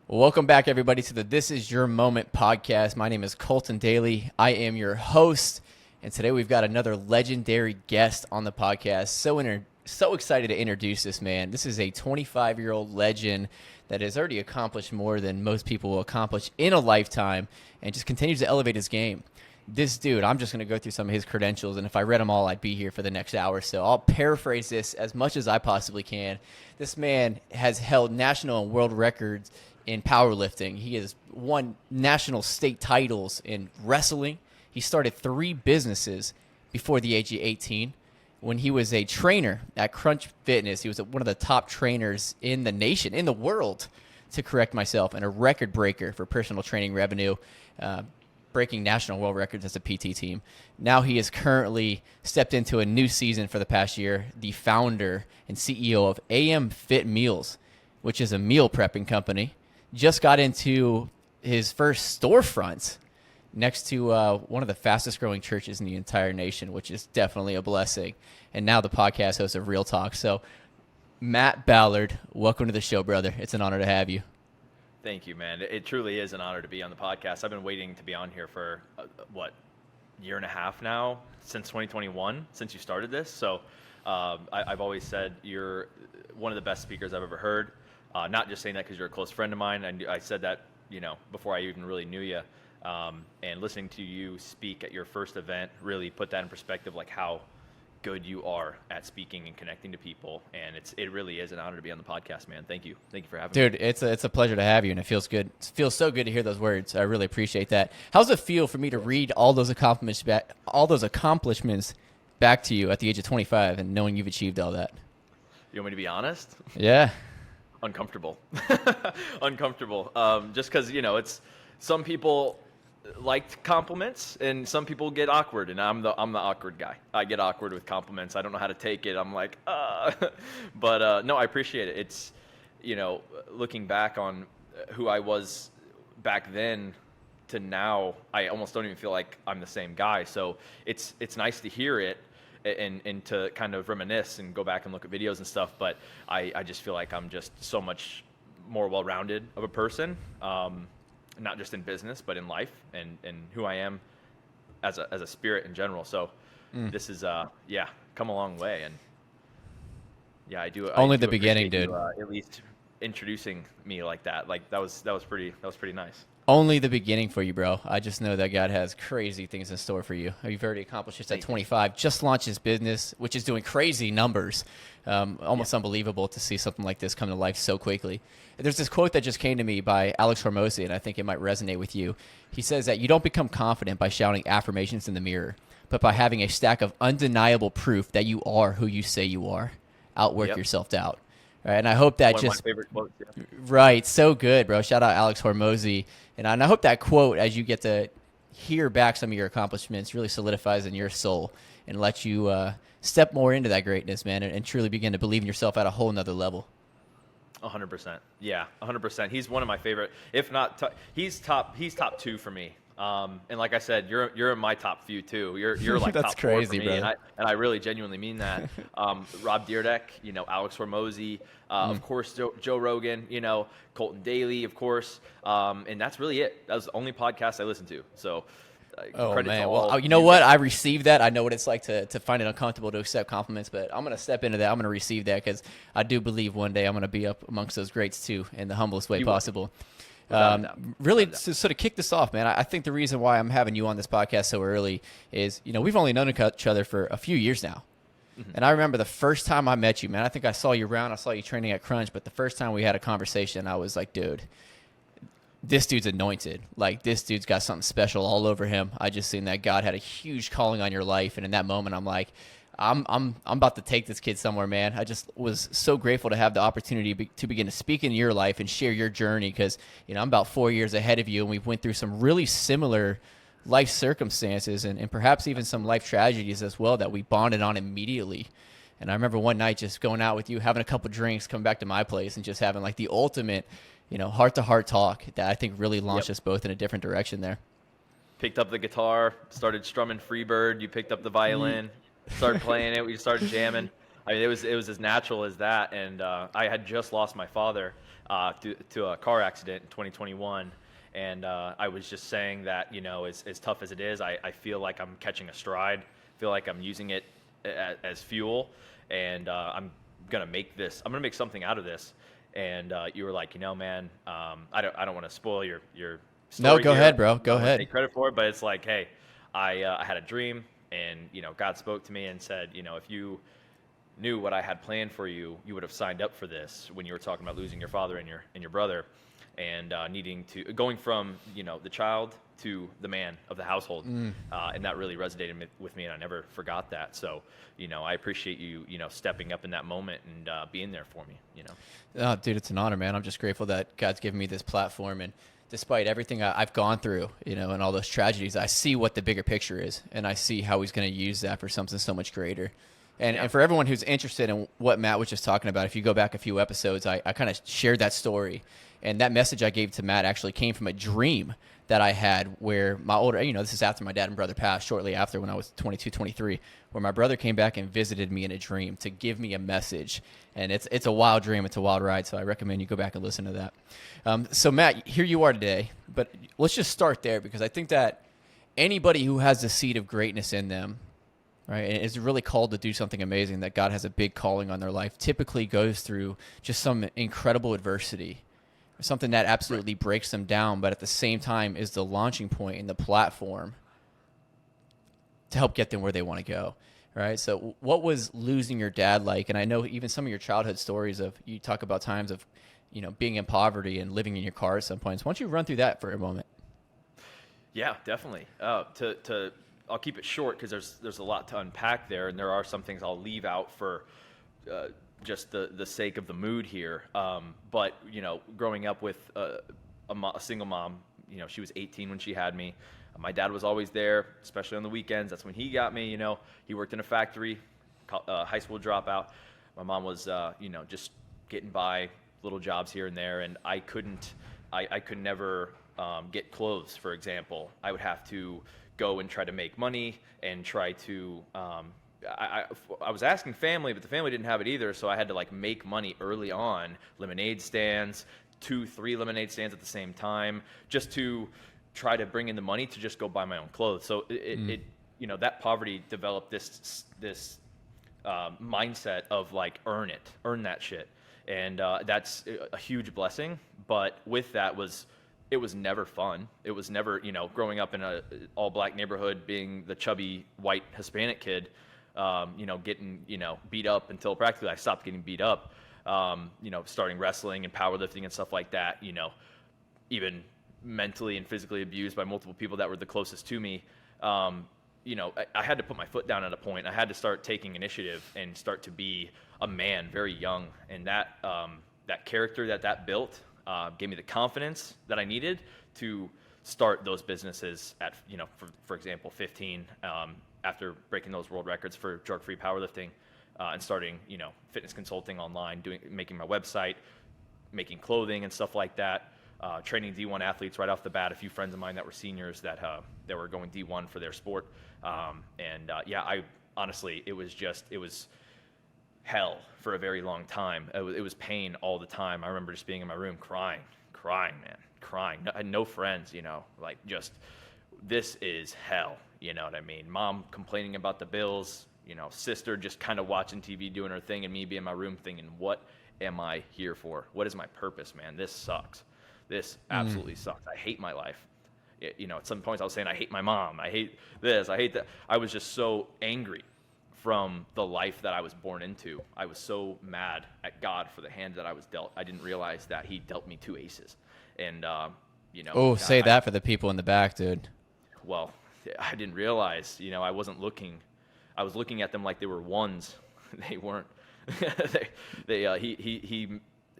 Well, welcome back, everybody, to the This Is Your Moment podcast. My name is Colton Daly. I am your host, and today we've got another legendary guest on the podcast. So excited to introduce this man. This is a 25-year-old legend that has already accomplished more than most people will accomplish in a lifetime and just continues to elevate his game. This dude, I'm just going to go through some of his credentials, and if I read them all, I'd be here for the next hour. So I'll paraphrase this as much as I possibly can. This man has held national and world records in powerlifting. He has won national state titles in wrestling. He started 3 businesses before the age of 18. When he was a trainer at Crunch Fitness, he was one of the top trainers in the nation, in the world, to correct myself, and a record breaker for personal training revenue, breaking national world records as a PT team. Now he has currently stepped into a new season for the past year, the founder and CEO of AM Fit Meals, which is a meal prepping company. Just got into his first storefront next to one of the fastest growing churches in the entire nation, which is definitely a blessing. And now the podcast host of Real Talk. So Matt Ballard, welcome to the show, brother. It's an honor to have you. Thank you, man. It truly is an honor to be on the podcast. I've been waiting to be on here for, year and a half now, since 2021, since you started this. So I've always said you're one of the best speakers I've ever heard. Not just saying that because you're a close friend of mine. I said that, before I even really knew you. And listening to you speak at your first event really put that in perspective, like how good you are at speaking and connecting to people. And it really is an honor to be on the podcast, man. Thank you. Thank you for having me. Dude, it's a pleasure to have you, and it feels good. It feels so good to hear those words. I really appreciate that. How's it feel for me to read all those accomplishments back to you at the age of 25 and knowing you've achieved all that? You want me to be honest? Yeah. Uncomfortable. Uncomfortable. Just because, it's some people like compliments and some people get awkward, and I'm the awkward guy. I get awkward with compliments. I don't know how to take it. I'm like, but no, I appreciate it. It's, looking back on who I was back then to now, I almost don't even feel like I'm the same guy. So it's nice to hear it and to kind of reminisce and go back and look at videos and stuff. But I just feel like I'm just so much more well-rounded of a person. Not just in business, but in life and who I am as a spirit in general. So this is, come a long way. And yeah, I do. Only the beginning, dude. At least introducing me like that. Like that was pretty nice. Only the beginning for you, bro. I just know that God has crazy things in store for you. You've already accomplished this at 25. Just launched his business, which is doing crazy numbers. Almost unbelievable to see something like this come to life so quickly. There's this quote that just came to me by Alex Hormozi, and I think it might resonate with you. He says that you don't become confident by shouting affirmations in the mirror, but by having a stack of undeniable proof that you are who you say you are. Outwork yourself out. Right, and I hope that One of my favorite quotes, yeah. Right, so good, bro. Shout out Alex Hormozi. And I hope that quote, as you get to hear back some of your accomplishments, really solidifies in your soul and lets you step more into that greatness, man, and truly begin to believe in yourself at a whole nother level. 100%. Yeah, 100%. He's one of my favorite, if not, he's top 2 for me. And like I said, you're in my top few too. You're like That's top 4 crazy, for me, brother. and I really genuinely mean that. Rob Dyrdek, Alex Hormozi, of course Joe Rogan, Colton Daly, of course, and that's really it. That was the only podcast I listened to. So, credit to all. Well, you know what? I received that. I know what it's like to find it uncomfortable to accept compliments, but I'm gonna step into that. I'm gonna receive that because I do believe one day I'm gonna be up amongst those greats too, in the humblest way possible. Really, to sort of kick this off, man, I think the reason why I'm having you on this podcast so early is, we've only known each other for a few years now. Mm-hmm. And I remember the first time I met you, man, I think I saw you around, I saw you training at Crunch, but the first time we had a conversation, I was like, dude, this dude's anointed. Like, this dude's got something special all over him. I just seen that God had a huge calling on your life. And in that moment, I'm like, I'm about to take this kid somewhere, man. I just was so grateful to have the opportunity to begin to speak in your life and share your journey because, I'm about 4 years ahead of you, and we went through some really similar life circumstances and perhaps even some life tragedies as well that we bonded on immediately. And I remember one night just going out with you, having a couple drinks, coming back to my place, and just having like the ultimate, heart-to-heart talk that I think really launched us both in a different direction there. Picked up the guitar, started strumming Freebird. You picked up the violin. Started playing it. We started jamming. I mean, it was as natural as that. And I had just lost my father to a car accident in 2021. And I was just saying that, as tough as it is, I feel like I'm catching a stride. Feel like I'm using it as fuel. And I'm going to make something out of this. And you were like, man, I don't want to spoil your story. No, go here. ahead, bro. Go I don't wanna ahead. take credit for it, but it's like, hey, I had a dream, and God spoke to me and said, if you knew what I had planned for you, you would have signed up for this when you were talking about losing your father and your brother, and going from the child to the man of the household, and that really resonated with me, and I never forgot that. So I appreciate you stepping up in that moment and being there for me. Oh, dude, it's an honor, man. I'm just grateful that God's given me this platform, and despite everything I've gone through, and all those tragedies, I see what the bigger picture is, and I see how He's going to use that for something so much greater. And for everyone who's interested in what Matt was just talking about, if you go back a few episodes, I kind of shared that story. And that message I gave to Matt actually came from a dream that I had where my older, this is after my dad and brother passed, shortly after when I was 22, 23, where my brother came back and visited me in a dream to give me a message. And it's a wild dream. It's a wild ride. So I recommend you go back and listen to that. So Matt, here you are today, but let's just start there, because I think that anybody who has the seed of greatness in them, right, and is really called to do something amazing, that God has a big calling on their life, typically goes through just some incredible adversity, something that absolutely breaks them down, but at the same time is the launching point and the platform to help get them where they want to go, right? So what was losing your dad like? And I know even some of your childhood stories you talk about times of, being in poverty and living in your car at some points. Why don't you run through that for a moment? Yeah, definitely. I'll keep it short, because there's a lot to unpack there, and there are some things I'll leave out for just the sake of the mood here. But growing up with a single mom, she was 18 when she had me. My dad was always there, especially on the weekends. That's when he got me. He worked in a factory, high school dropout. My mom was just getting by, little jobs here and there, and I could never get clothes, for example. I would have to go and try to make money and try to I was asking family, but the family didn't have it either, so I had to make money early on, lemonade stands, 2-3 lemonade stands at the same time, just to try to bring in the money to just go buy my own clothes. So it that poverty developed this mindset of earn that shit, and that's a huge blessing. But with that it was never fun. It was never, growing up in a all black neighborhood, being the chubby white Hispanic kid, getting, beat up until practically I stopped getting beat up, starting wrestling and powerlifting and stuff like that, even mentally and physically abused by multiple people that were the closest to me. I had to put my foot down at a point. I had to start taking initiative and start to be a man very young. And that character that built, gave me the confidence that I needed to start those businesses at, for example, 15, after breaking those world records for drug-free powerlifting, and starting, fitness consulting online, making my website, making clothing and stuff like that, training D1 athletes right off the bat. A few friends of mine that were seniors that were going D1 for their sport. I honestly, it was hell for a very long time. It was pain all the time. I remember just being in my room crying, man, crying. I had no friends, just this is hell. You know what I mean? Mom complaining about the bills, sister just kind of watching TV, doing her thing, and me being in my room thinking, what am I here for? What is my purpose, man? This sucks. This absolutely sucks. I hate my life. At some points I was saying, I hate my mom. I hate this. I hate that. I was just so angry from the life that I was born into. I was so mad at God for the hand that I was dealt. I didn't realize that He dealt me 2 aces. And, say that for the people in the back, dude. Well, I didn't realize, I wasn't looking. I was looking at them like they were ones. They weren't.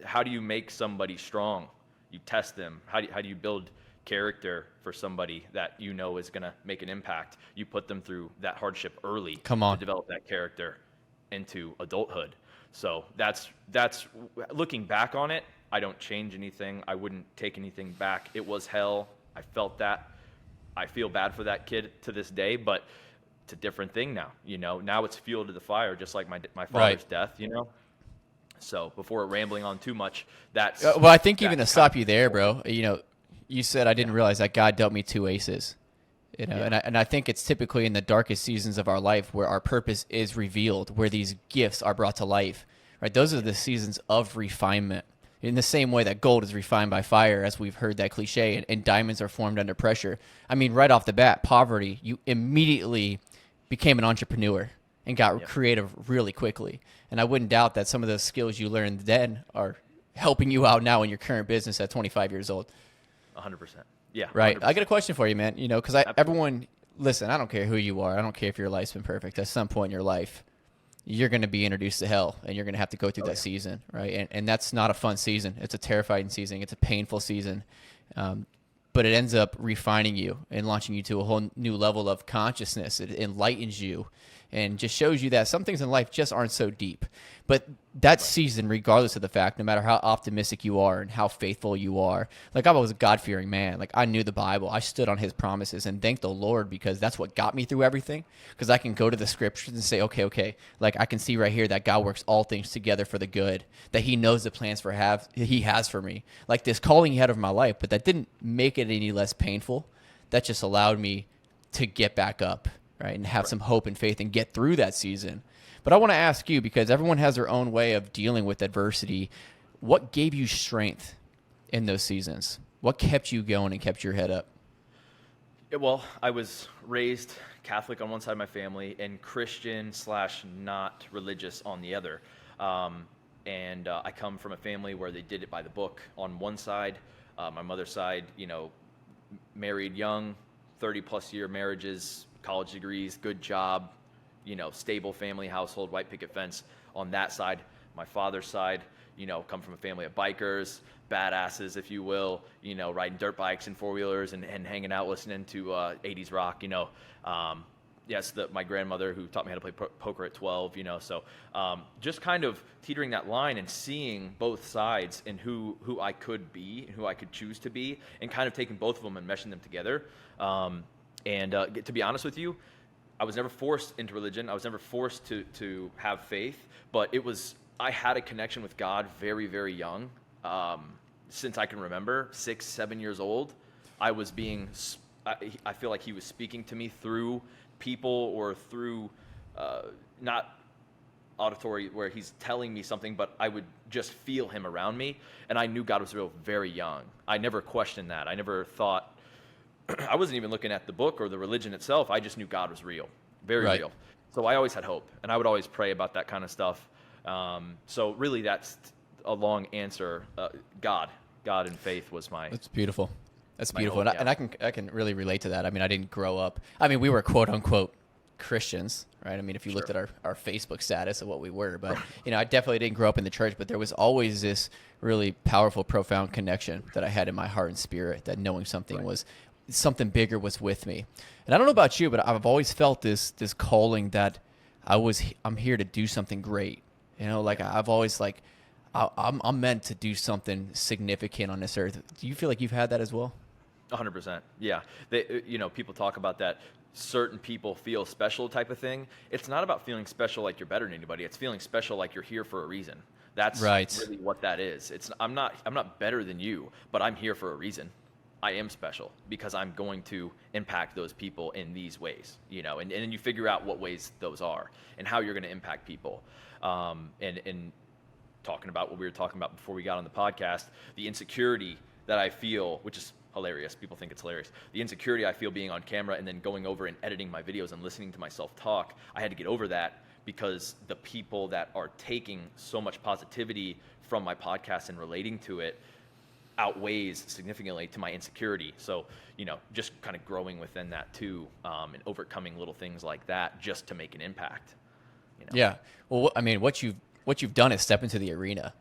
How do you make somebody strong? You test them. How do you build character for somebody that is going to make an impact? You put them through that hardship early. Come on. To develop that character into adulthood. So that's looking back on it, I don't change anything. I wouldn't take anything back. It was hell. I felt that. I feel bad for that kid to this day, but it's a different thing now. Now it's fuel to the fire, just like my father's death. So before rambling on too much, that's well, I think even to stop you there, bro. You said I didn't realize that God dealt me two aces. And I think it's typically in the darkest seasons of our life where our purpose is revealed, where these gifts are brought to life, right? Those are the seasons of refinement. In the same way that gold is refined by fire, as we've heard that cliche, and diamonds are formed under pressure. I mean, right off the bat, poverty, you immediately became an entrepreneur and got creative really quickly. And I wouldn't doubt that some of those skills you learned then are helping you out now in your current business at 25 years old. 100%. Yeah. Right. 100%. I got a question for you, man. Because everyone, listen, I don't care who you are. I don't care if your life's been perfect. At some point in your life, you're going to be introduced to hell, and you're going to have to go through that season, right? And that's not a fun season. It's a terrifying season. It's a painful season. But it ends up refining you and launching you to a whole new level of consciousness. It enlightens you and just shows you that some things in life just aren't so deep. But that season, regardless of the fact, no matter how optimistic you are and how faithful you are, like I was a God-fearing man. Like I knew the Bible. I stood on his promises and thanked the Lord because that's what got me through everything. Because I can go to the scriptures and say, okay, like I can see right here that God works all things together for the good, that he knows the plans he has for me. Like this calling he had over my life, but that didn't make it any less painful. That just allowed me to get back up, right, and have some hope and faith and get through that season. But I want to ask you, because everyone has their own way of dealing with adversity, what gave you strength in those seasons? What kept you going and kept your head up? Well, I was raised Catholic on one side of my family and Christian / not religious on the other. And I come from a family where they did it by the book on one side. My mother's side, married young, 30-plus year marriages, college degrees, good job, stable family household, white picket fence on that side. My father's side, come from a family of bikers, badasses, if you will, riding dirt bikes and four-wheelers and hanging out listening to 80s rock, yes, my grandmother who taught me how to play poker at 12, so just kind of teetering that line and seeing both sides and who I could be and who I could choose to be and kind of taking both of them and meshing them together. And to be honest with you, I was never forced into religion. I was never forced to have faith, but I had a connection with God very, very young. Since I can remember, 6, 7 years old, I feel like he was speaking to me through people or through, not auditory where he's telling me something, but I would just feel him around me. And I knew God was real very young. I never questioned that. I never thought, I wasn't even looking at the book or the religion itself. I just knew God was real, very real. So I always had hope, and I would always pray about that kind of stuff. So really, that's a long answer. God and faith was my. That's beautiful. That's beautiful, hope, and I can really relate to that. I mean, I didn't grow up. I mean, we were quote unquote Christians, right? I mean, if you looked at our Facebook status of what we were, but I definitely didn't grow up in the church. But there was always this really powerful, profound connection that I had in my heart and spirit, that knowing something bigger was with me. And I don't know about you, but I've always felt this calling that I'm here to do something great. I've always I'm meant to do something significant on this earth. Do you feel like you've had that as well? 100%. Yeah. People talk about that certain people feel special type of thing. It's not about feeling special like you're better than anybody. It's feeling special like you're here for a reason. That's really what that is. I'm not better than you, but I'm here for a reason. I am special because I'm going to impact those people in these ways, and then you figure out what ways those are and how you're going to impact people. And talking about what we were talking about before we got on the podcast, the insecurity that I feel, which is hilarious. People think it's hilarious. The insecurity I feel being on camera and then going over and editing my videos and listening to myself talk, I had to get over that because the people that are taking so much positivity from my podcast and relating to it outweighs significantly to my insecurity. So, just kind of growing within that too, and overcoming little things like that just to make an impact. Yeah. Well, I mean, what you've done is step into the arena.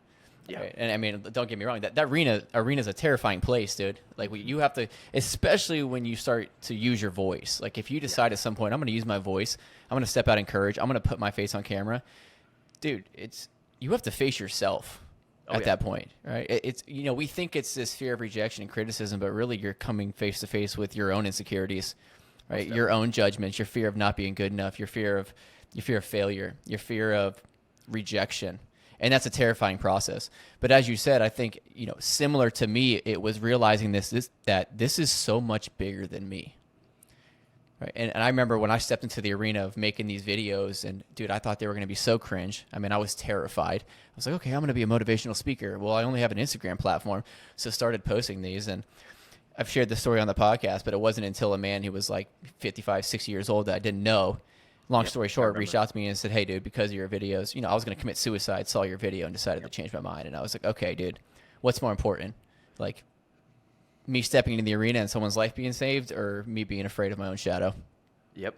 Yeah. Right? And I mean, don't get me wrong, that arena is a terrifying place, dude. Like you have to, especially when you start to use your voice. Like if you decide at some point, I'm going to use my voice, I'm going to step out in courage, I'm going to put my face on camera, dude, you have to face yourself. At that point, right? It's we think it's this fear of rejection and criticism, but really you're coming face to face with your own insecurities, right? Your own judgments, your fear of not being good enough, your fear of failure, your fear of rejection. And that's a terrifying process. But as you said, I think, similar to me, it was realizing that this is so much bigger than me. Right. And I remember when I stepped into the arena of making these videos, and dude, I thought they were going to be so cringe. I mean, I was terrified. I was like, okay, I'm going to be a motivational speaker. Well, I only have an Instagram platform. So started posting these, and I've shared the story on the podcast, but it wasn't until a man who was like 55, 60 years old that I didn't know. Long story short, reached out to me and said, hey, dude, because of your videos, I was going to commit suicide, saw your video and decided to change my mind. And I was like, okay, dude, what's more important? Like, me stepping into the arena and someone's life being saved, or me being afraid of my own shadow? Yep.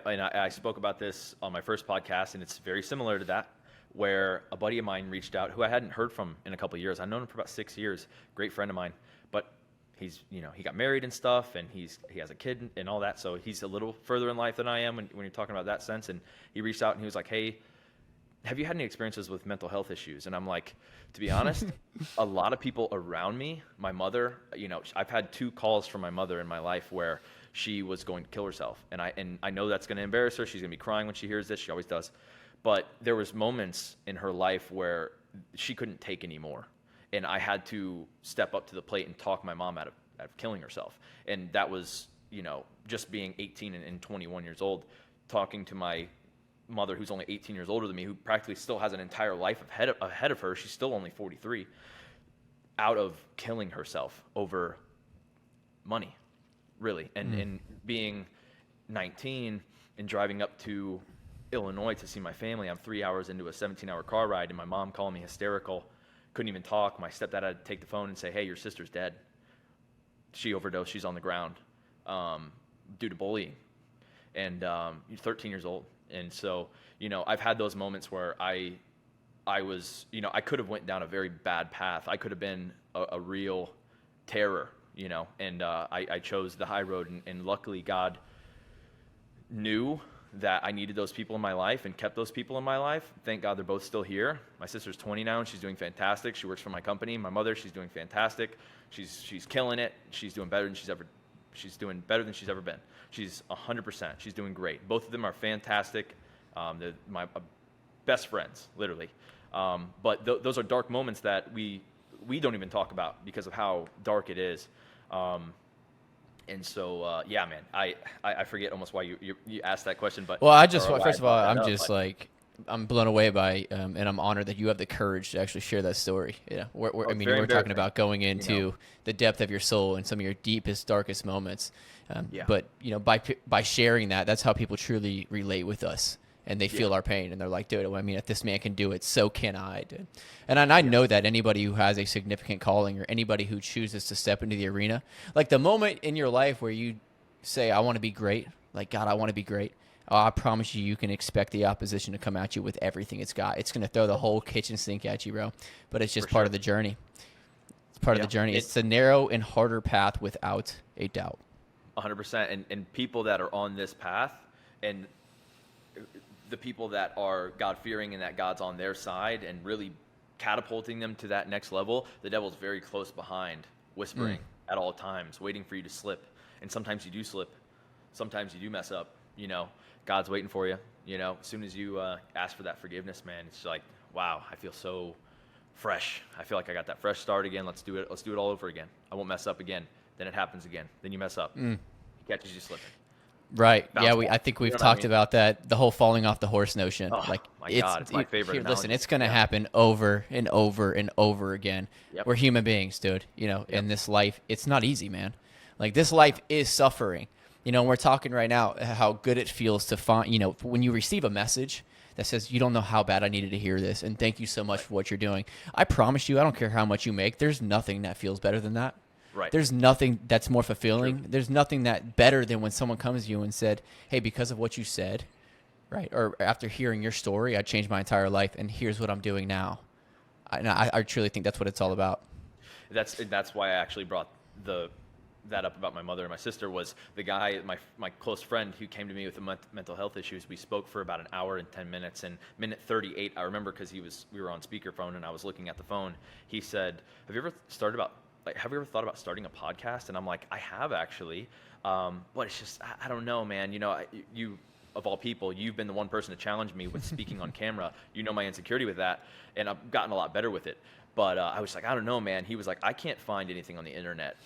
And I spoke about this on my first podcast, and it's very similar to that, where a buddy of mine reached out who I hadn't heard from in a couple of years. I've known him for about 6 years, great friend of mine, but he's, he got married and stuff, and he has a kid and all that, so he's a little further in life than I am when you're talking about that sense. And he reached out and he was like, hey, have you had any experiences with mental health issues? And I'm like, to be honest, a lot of people around me, my mother, I've had 2 calls from my mother in my life where she was going to kill herself. And I know that's going to embarrass her. She's going to be crying when she hears this. She always does. But there was moments in her life where she couldn't take anymore. And I had to step up to the plate and talk my mom out of killing herself. And that was, just being 18 and 21 years old, talking to my mother, who's only 18 years older than me, who practically still has an entire life ahead of her. She's still only 43, out of killing herself over money, really. And being 19 and driving up to Illinois to see my family, I'm 3 hours into a 17-hour car ride, and my mom calling me hysterical, couldn't even talk. My stepdad had to take the phone and say, hey, your sister's dead. She overdosed. She's on the ground due to bullying. And you're 13 years old. And so, I've had those moments where I was, I could have went down a very bad path. I could have been a real terror, and I chose the high road. And luckily, God knew that I needed those people in my life and kept those people in my life. Thank God they're both still here. My sister's 20 now, and she's doing fantastic. She works for my company. My mother, she's doing fantastic. She's killing it. She's doing better than she's ever been. She's 100%. She's doing great. Both of them are fantastic. They're my best friends, literally. But those are dark moments that we don't even talk about because of how dark it is. And so, yeah, man, I forget almost why you asked that question. But well, first of all, I'm just like, I'm blown away by, and I'm honored that you have the courage to actually share that story. Yeah, we're talking about going into the depth of your soul and some of your deepest, darkest moments. But by sharing that, that's how people truly relate with us, and they feel our pain, and they're like, dude, I mean, if this man can do it, so can I. Dude. And I know that anybody who has a significant calling, or anybody who chooses to step into the arena, like the moment in your life where you say, I want to be great, like, God, I want to be great. Oh, I promise you can expect the opposition to come at you with everything it's got. It's going to throw the whole kitchen sink at you, bro. But it's just part of the journey. It's part of the journey. It's the narrow and harder path without a doubt. 100%. And people that are on this path, and the people that are God-fearing and that God's on their side and really catapulting them to that next level, the devil's very close behind, whispering at all times, waiting for you to slip. And sometimes you do slip. Sometimes you do mess up. God's waiting for you. As soon as you ask for that forgiveness, man, it's like, wow, I feel so fresh. I feel like I got that fresh start again. Let's do it. Let's do it all over again. I won't mess up again. Then it happens again. Then you mess up. He catches you slipping. Right. I think we've talked about that, the whole falling off the horse notion. Oh, like, my God, it's my favorite. Listen, it's going to happen over and over and over again. Yep. We're human beings, dude. In this life, it's not easy, man. Like, this life is suffering. We're talking right now how good it feels to find, when you receive a message that says, you don't know how bad I needed to hear this, and thank you so much for what you're doing. I promise you, I don't care how much you make. There's nothing that feels better than that. Right. There's nothing that's more fulfilling. True. There's nothing that better than when someone comes to you and said, hey, because of what you said, right, or after hearing your story, I changed my entire life, and here's what I'm doing now. I truly think that's what it's all about. That's why I actually brought that up about my mother and my sister. Was the guy, my close friend, who came to me with mental health issues. We spoke for about an hour and 10 minutes, and minute 38, I remember because we were on speakerphone and I was looking at the phone. He said, have you ever thought like, have you ever thought about starting a podcast? And I'm like, I have actually, but it's just, I don't know, man. You know, you of all people, you've been the one person to challenge me with speaking on camera. You know my insecurity with that, and I've gotten a lot better with it. But I was like, I don't know, man. He was like, I can't find anything on the internet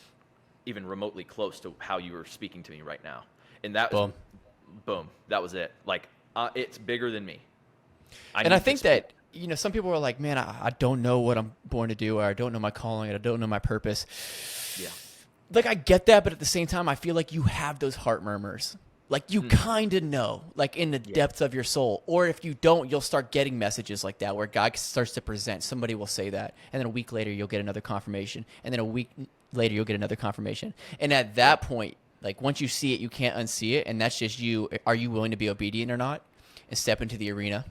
even remotely close to how you were speaking to me right now. And that was, boom, that was it. Like, it's bigger than me. I think that, you know, some people are like, man, I don't know what I'm born to do, or I don't know my calling, and I don't know my purpose. Yeah. Like, I get that, but at the same time, I feel like you have those heart murmurs. Like, you kind of know, like, in the depths of your soul. Or if you don't, you'll start getting messages like that where God starts to present. Somebody will say that. And then a week later, you'll get another confirmation. And then a week later, you'll get another confirmation. And at that point, like, once you see it, you can't unsee it. And that's just you. Are you willing to be obedient or not and step into the arena?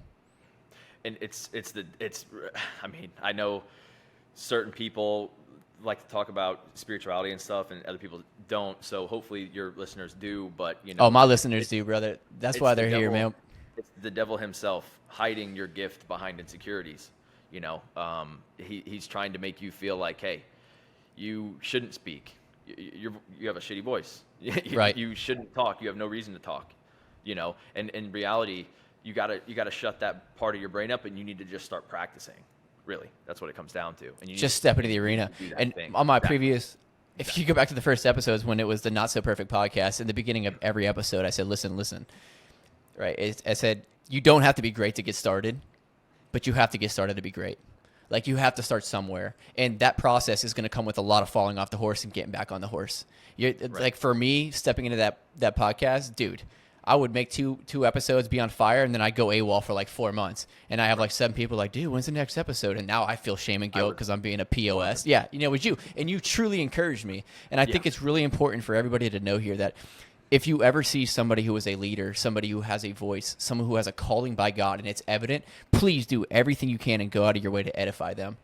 And I mean, I know certain people like to talk about spirituality and stuff, and other people don't. So hopefully your listeners do. But you know, my listeners do, brother. That's why they're here, man. It's the devil himself hiding your gift behind insecurities. You know, he's trying to make you feel like, hey, you shouldn't speak. You have a shitty voice. Right. You shouldn't talk. You have no reason to talk. You know, and in reality, you gotta shut that part of your brain up, and you need to just start practicing. Really, that's what it comes down to. And you just step into the arena. And on my previous, if you go back to the first episodes when it was the Not So Perfect podcast, in the beginning of every episode, I said, listen. Right? I said, you don't have to be great to get started, but you have to get started to be great. Like, you have to start somewhere. And that process is going to come with a lot of falling off the horse and getting back on the horse. Like, for me, stepping into that podcast, dude, I would make two episodes, be on fire, and then I'd go AWOL for like 4 months. And I have like 7 people like, dude, when's the next episode? And now I feel shame and guilt because I'm being a POS. Yeah, you know, it was you. And you truly encouraged me. And I think it's really important for everybody to know here that if you ever see somebody who is a leader, somebody who has a voice, someone who has a calling by God, and it's evident, please do everything you can and go out of your way to edify them,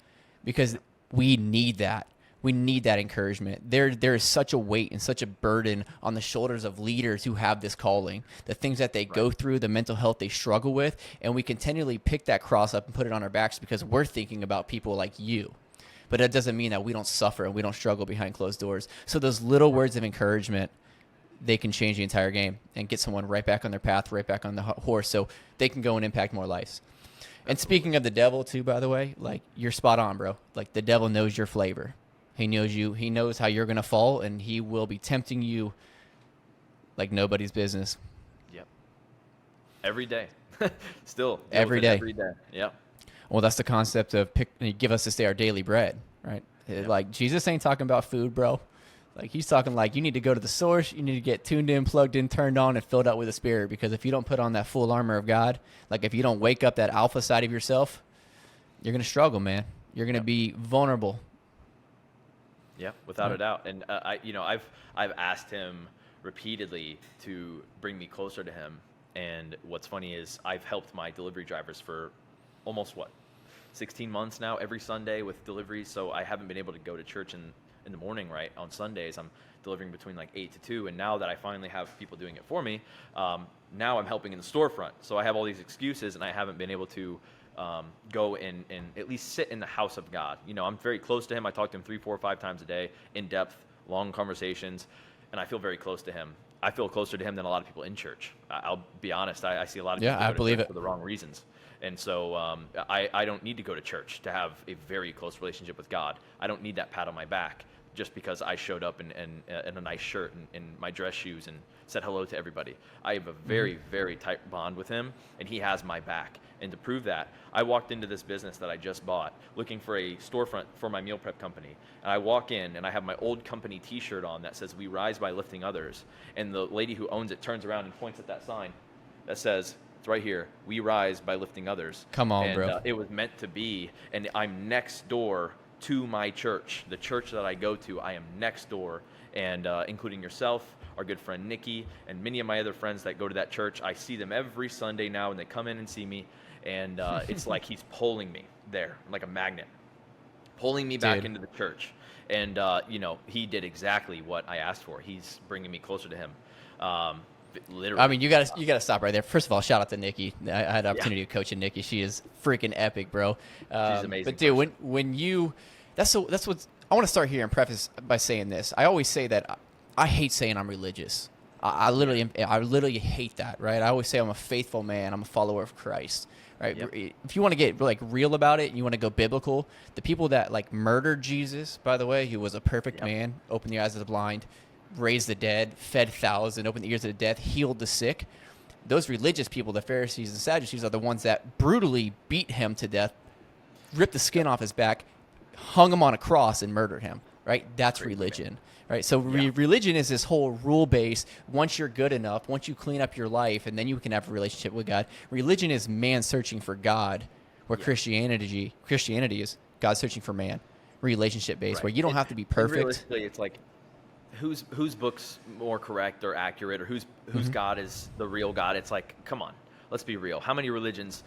because we need that. We need that encouragement. There is such a weight and such a burden on the shoulders of leaders who have this calling, the things that they go through, the mental health they struggle with, and we continually pick that cross up and put it on our backs because we're thinking about people like you. But that doesn't mean that we don't suffer and we don't struggle behind closed doors. So those little words of encouragement, they can change the entire game and get someone right back on their path, right back on the horse, so they can go and impact more lives. And speaking of the devil too, by the way, like, you're spot on, bro. Like, the devil knows your flavor. He knows you. He knows how you're going to fall, and he will be tempting you like nobody's business. Yep. Every day. Still. Every day. Every day. Yep. Well, that's the concept of give us this day our daily bread, right? Yep. Like, Jesus ain't talking about food, bro. Like, he's talking like you need to go to the source. You need to get tuned in, plugged in, turned on, and filled up with the Spirit. Because if you don't put on that full armor of God, like if you don't wake up that alpha side of yourself, you're going to struggle, man. You're going to be vulnerable. Yeah, without a doubt. And I've asked him repeatedly to bring me closer to him. And what's funny is I've helped my delivery drivers for almost 16 months now, every Sunday with deliveries. So I haven't been able to go to church in the morning, right? On Sundays, I'm delivering between like 8 to 2. And now that I finally have people doing it for me, now I'm helping in the storefront. So I have all these excuses, and I haven't been able to go and at least sit in the house of God. You know, I'm very close to him. I talk to him 3, 4, 5 times a day, in depth, long conversations, and I feel very close to him. I feel closer to him than a lot of people in church. I'll be honest. I see a lot of people I believe it for the wrong reasons. And so I don't need to go to church to have a very close relationship with God. I don't need that pat on my back just because I showed up in a nice shirt and my dress shoes and said hello to everybody. I have a very, very tight bond with him, and he has my back. And to prove that, I walked into this business that I just bought looking for a storefront for my meal prep company. And I walk in, and I have my old company t-shirt on that says, "We rise by lifting others." And the lady who owns it turns around and points at that sign that says, it's right here, "We rise by lifting others." Come on, bro. It was meant to be, and I'm next door to my church. The church that I go to, I am next door, and including yourself, our good friend Nikki, and many of my other friends that go to that church. I see them every Sunday now, and they come in and see me, and it's like he's pulling me there, like a magnet, pulling me back into the church. And, he did exactly what I asked for. He's bringing me closer to him. Literally. I mean, you gotta stop right there. First of all, shout out to Nikki. I had the opportunity to coach Nikki. She is freaking epic, bro. She's amazing. But dude, when you, that's what's I want to start here and preface by saying this. I always say that I hate saying I'm religious. I literally hate that, right? I always say I'm a faithful man. I'm a follower of Christ, right? Yep. If you want to get like real about it, and you want to go biblical. The people that like murdered Jesus, by the way, who was a perfect man, opened the eyes of the blind, raised the dead, fed thousands, opened the ears of the deaf, healed the sick. Those religious people, the Pharisees and Sadducees, are the ones that brutally beat him to death, ripped the skin off his back, hung him on a cross, and murdered him, right? That's religion, right? So religion is this whole rule base. Once you're good enough, once you clean up your life, and then you can have a relationship with God. Religion is man searching for God, where Christianity is God searching for man, relationship based, where you don't have to be perfect. Realistically, it's like, whose book's more correct or accurate, or whose God is the real God? It's like, come on, let's be real. How many religions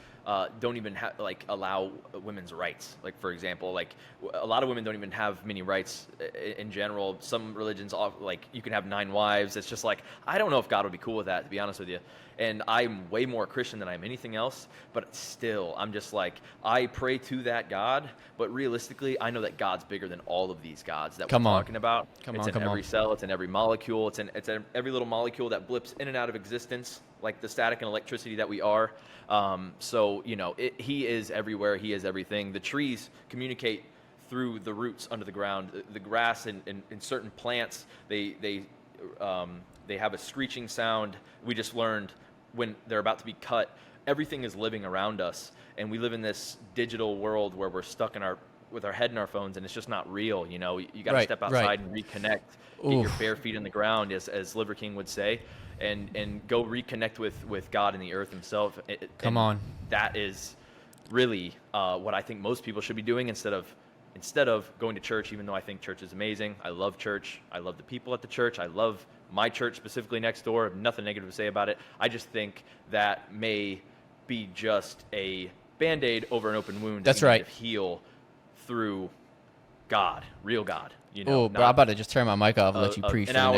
don't even allow women's rights? Like, for example, like a lot of women don't even have many rights in general. Some religions, like, you can have 9 wives. It's just like, I don't know if God would be cool with that, to be honest with you. And I'm way more Christian than I'm anything else, but still, I'm just like, I pray to that God, but realistically, I know that God's bigger than all of these gods that we're talking about. It's in every cell, it's in every molecule, it's in every little molecule that blips in and out of existence, like the static and electricity that we are. So, he is everywhere, he is everything. The trees communicate through the roots under the ground. The grass and certain plants, they have a screeching sound. We just learned when they're about to be cut. Everything is living around us, and we live in this digital world where we're stuck with our head in our phones, and it's just not real. You got to step outside and reconnect, get your bare feet in the ground, as Liver King would say, and go reconnect with God and the earth himself. Come on. That is really what I think most people should be doing instead of going to church, even though I think church is amazing. I love church. I love the people at the church. I love my church specifically next door. I have nothing negative to say about it. I just think that may be just a Band-Aid over an open wound. That's right. To heal through God, real God. Oh, bro, I'm about to just turn my mic off and let you preach. I'm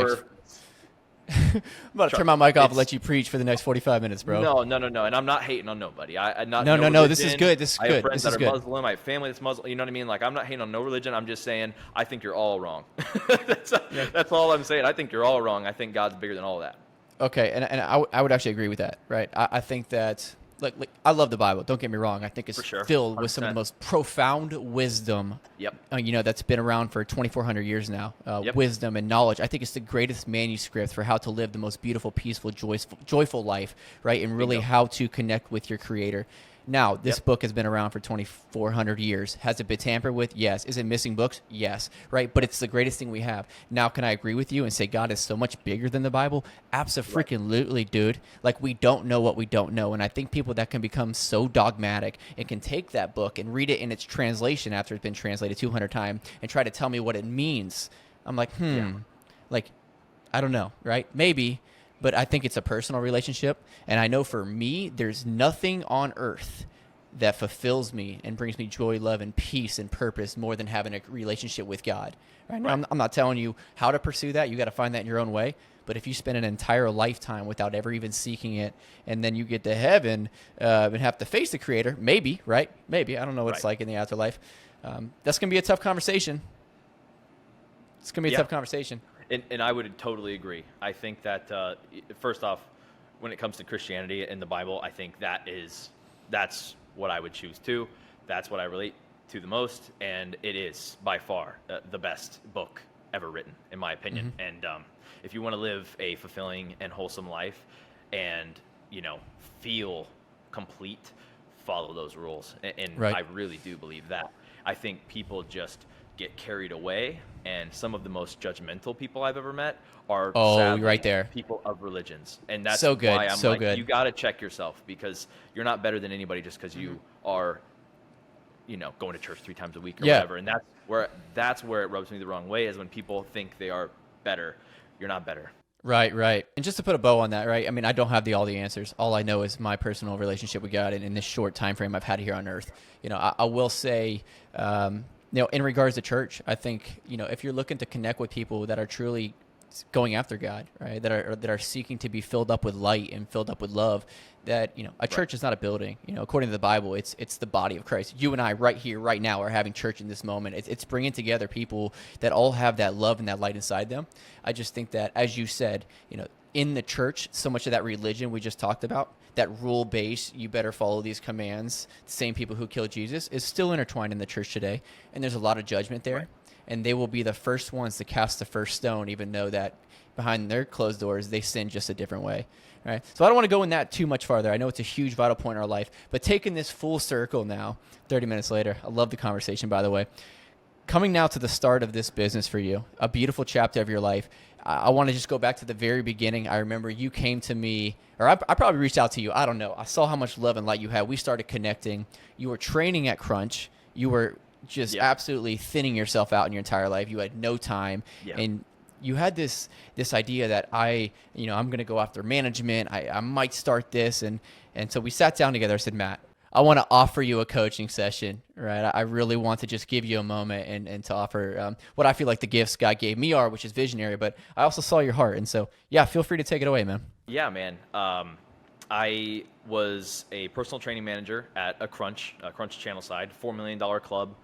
about to turn my mic off and let you preach for the next 45 minutes, bro. No. And I'm not hating on nobody. No. This is good. This is good. I have friends that are Muslim. I have family that's Muslim. You know what I mean? Like, I'm not hating on no religion. I'm just saying I think you're all wrong. That's all I'm saying. I think you're all wrong. I think God's bigger than all of that. Okay, and I would actually agree with that, right? I think that, like I love the Bible. Don't get me wrong. I think it's filled with some of the most profound wisdom. Yep. That's been around for 2,400 years now. Wisdom and knowledge. I think it's the greatest manuscript for how to live the most beautiful, peaceful, joyful life, right? And really how to connect with your Creator. Now, this book has been around for 2,400 years. Has it been tampered with? Yes. Is it missing books? Yes. Right? But it's the greatest thing we have. Now, can I agree with you and say God is so much bigger than the Bible? Abso-freaking-lutely, dude. Like, we don't know what we don't know. And I think people that can become so dogmatic and can take that book and read it in its translation after it's been translated 200 times and try to tell me what it means. I'm like, like, I don't know, right? Maybe. But I think it's a personal relationship. And I know for me, there's nothing on earth that fulfills me and brings me joy, love, and peace and purpose more than having a relationship with God. Right? Now, I'm not telling you how to pursue that. You got to find that in your own way. But if you spend an entire lifetime without ever even seeking it, and then you get to heaven and have to face the Creator, maybe, right? Maybe. I don't know what it's like in the afterlife. That's going to be a tough conversation. It's going to be a tough conversation. And I would totally agree. I think that, first off, when it comes to Christianity and the Bible, I think that's what I would choose too. That's what I relate to the most, and it is by far the best book ever written, in my opinion. And if you want to live a fulfilling and wholesome life and, feel complete, follow those rules. And I really do believe that. I think people just get carried away, and some of the most judgmental people I've ever met are people of religions, and that's so good. Why I'm good. You got to check yourself, because you're not better than anybody just because you are, going to church 3 times a week or whatever. And that's where it rubs me the wrong way, is when people think they are better. You're not better. Right. And just to put a bow on that, right? I mean, I don't have all the answers. All I know is my personal relationship with God, and in this short time frame I've had here on earth. I will say, in regards to church, I think, if you're looking to connect with people that are truly going after God, right? That are seeking to be filled up with light and filled up with love. That, a church is not a building. According to the Bible, it's the body of Christ. You and I right here, right now, are having church in this moment. It's bringing together people that all have that love and that light inside them. I just think that, as you said, in the church, so much of that religion we just talked about, that rule-based, you better follow these commands, the same people who killed Jesus, is still intertwined in the church today. And there's a lot of judgment there. Right. And they will be the first ones to cast the first stone, even though that behind their closed doors, they sin just a different way. Right? So I don't want to go in that too much farther. I know it's a huge vital point in our life. But taking this full circle now, 30 minutes later, I love the conversation, by the way. Coming now to the start of this business for you, a beautiful chapter of your life. I want to just go back to the very beginning. I remember you came to me, or I probably reached out to you. I don't know. I saw how much love and light you had. We started connecting. You were training at Crunch. You were just absolutely thinning yourself out in your entire life. You had no time. Yeah. And you had this idea that I'm going to go after management. I might start this. And so we sat down together. I said, Matt, I want to offer you a coaching session, right? I really want to just give you a moment and to offer what I feel like the gifts God gave me are, which is visionary, but I also saw your heart. And so, yeah, feel free to take it away, man. Yeah, man. I was a personal training manager at a Crunch channel side, $4 million club.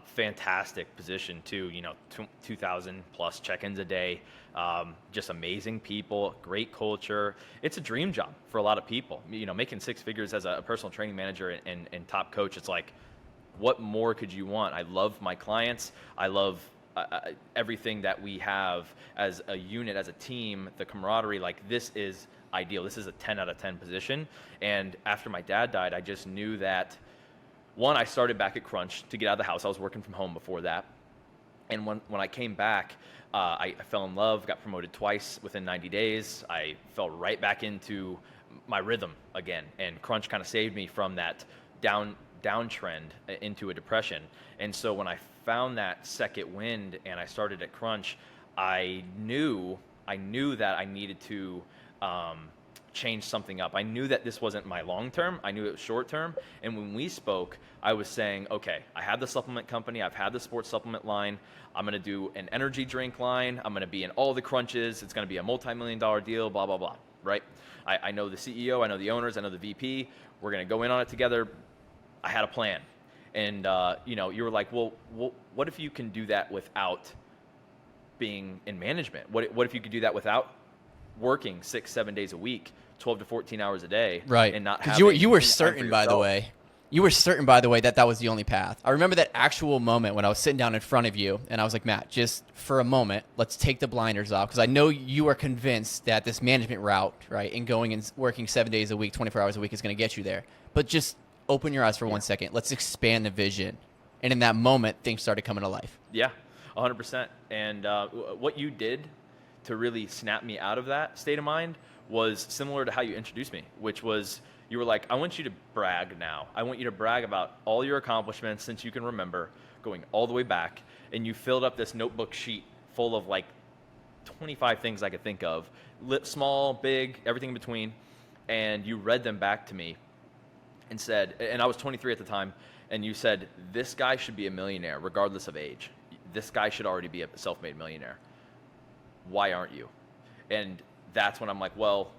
Fantastic position too, 2,000 plus check-ins a day, just amazing people, great culture. It's a dream job for a lot of people, making six figures as a personal training manager and top coach. It's like, what more could you want? I love my clients. I love everything that we have as a unit, as a team, the camaraderie. Like, this is ideal. This is a 10 out of 10 position. And after my dad died, I just knew that, one, I started back at Crunch to get out of the house. I was working from home before that. And when I came back, I fell in love, got promoted twice within 90 days. I fell right back into my rhythm again. And Crunch kind of saved me from that downtrend into a depression. And so when I found that second wind and I started at Crunch, I knew that I needed to change something up. I knew that this wasn't my long term. I knew it was short term. And when we spoke, I was saying, okay, I have the supplement company. I've had the sports supplement line. I'm going to do an energy drink line. I'm going to be in all the Crunches. It's going to be a multi-million-dollar deal, blah, blah, blah, right? I know the CEO. I know the owners. I know the VP. We're going to go in on it together. I had a plan. And, you were like, well, what if you can do that without being in management? What if you could do that without working 6-7 days a week, 12 to 14 hours a day, right? And not having you were certain, by the way. You were certain, by the way, that was the only path. I remember that actual moment when I was sitting down in front of you, and I was like, Matt, just for a moment, let's take the blinders off, because I know you are convinced that this management route, right, and going and working 7 days a week, 24 hours a week is going to get you there. But just open your eyes for 1 second. Let's expand the vision. And in that moment, things started coming to life. Yeah, 100%. And what you did to really snap me out of that state of mind was similar to how you introduced me, which was, you were like, I want you to brag now. I want you to brag about all your accomplishments since you can remember, going all the way back. And you filled up this notebook sheet full of like 25 things I could think of, small, big, everything in between. And you read them back to me and said, and I was 23 at the time, and you said, this guy should be a millionaire regardless of age. This guy should already be a self-made millionaire. Why aren't you? And that's when I'm like, well,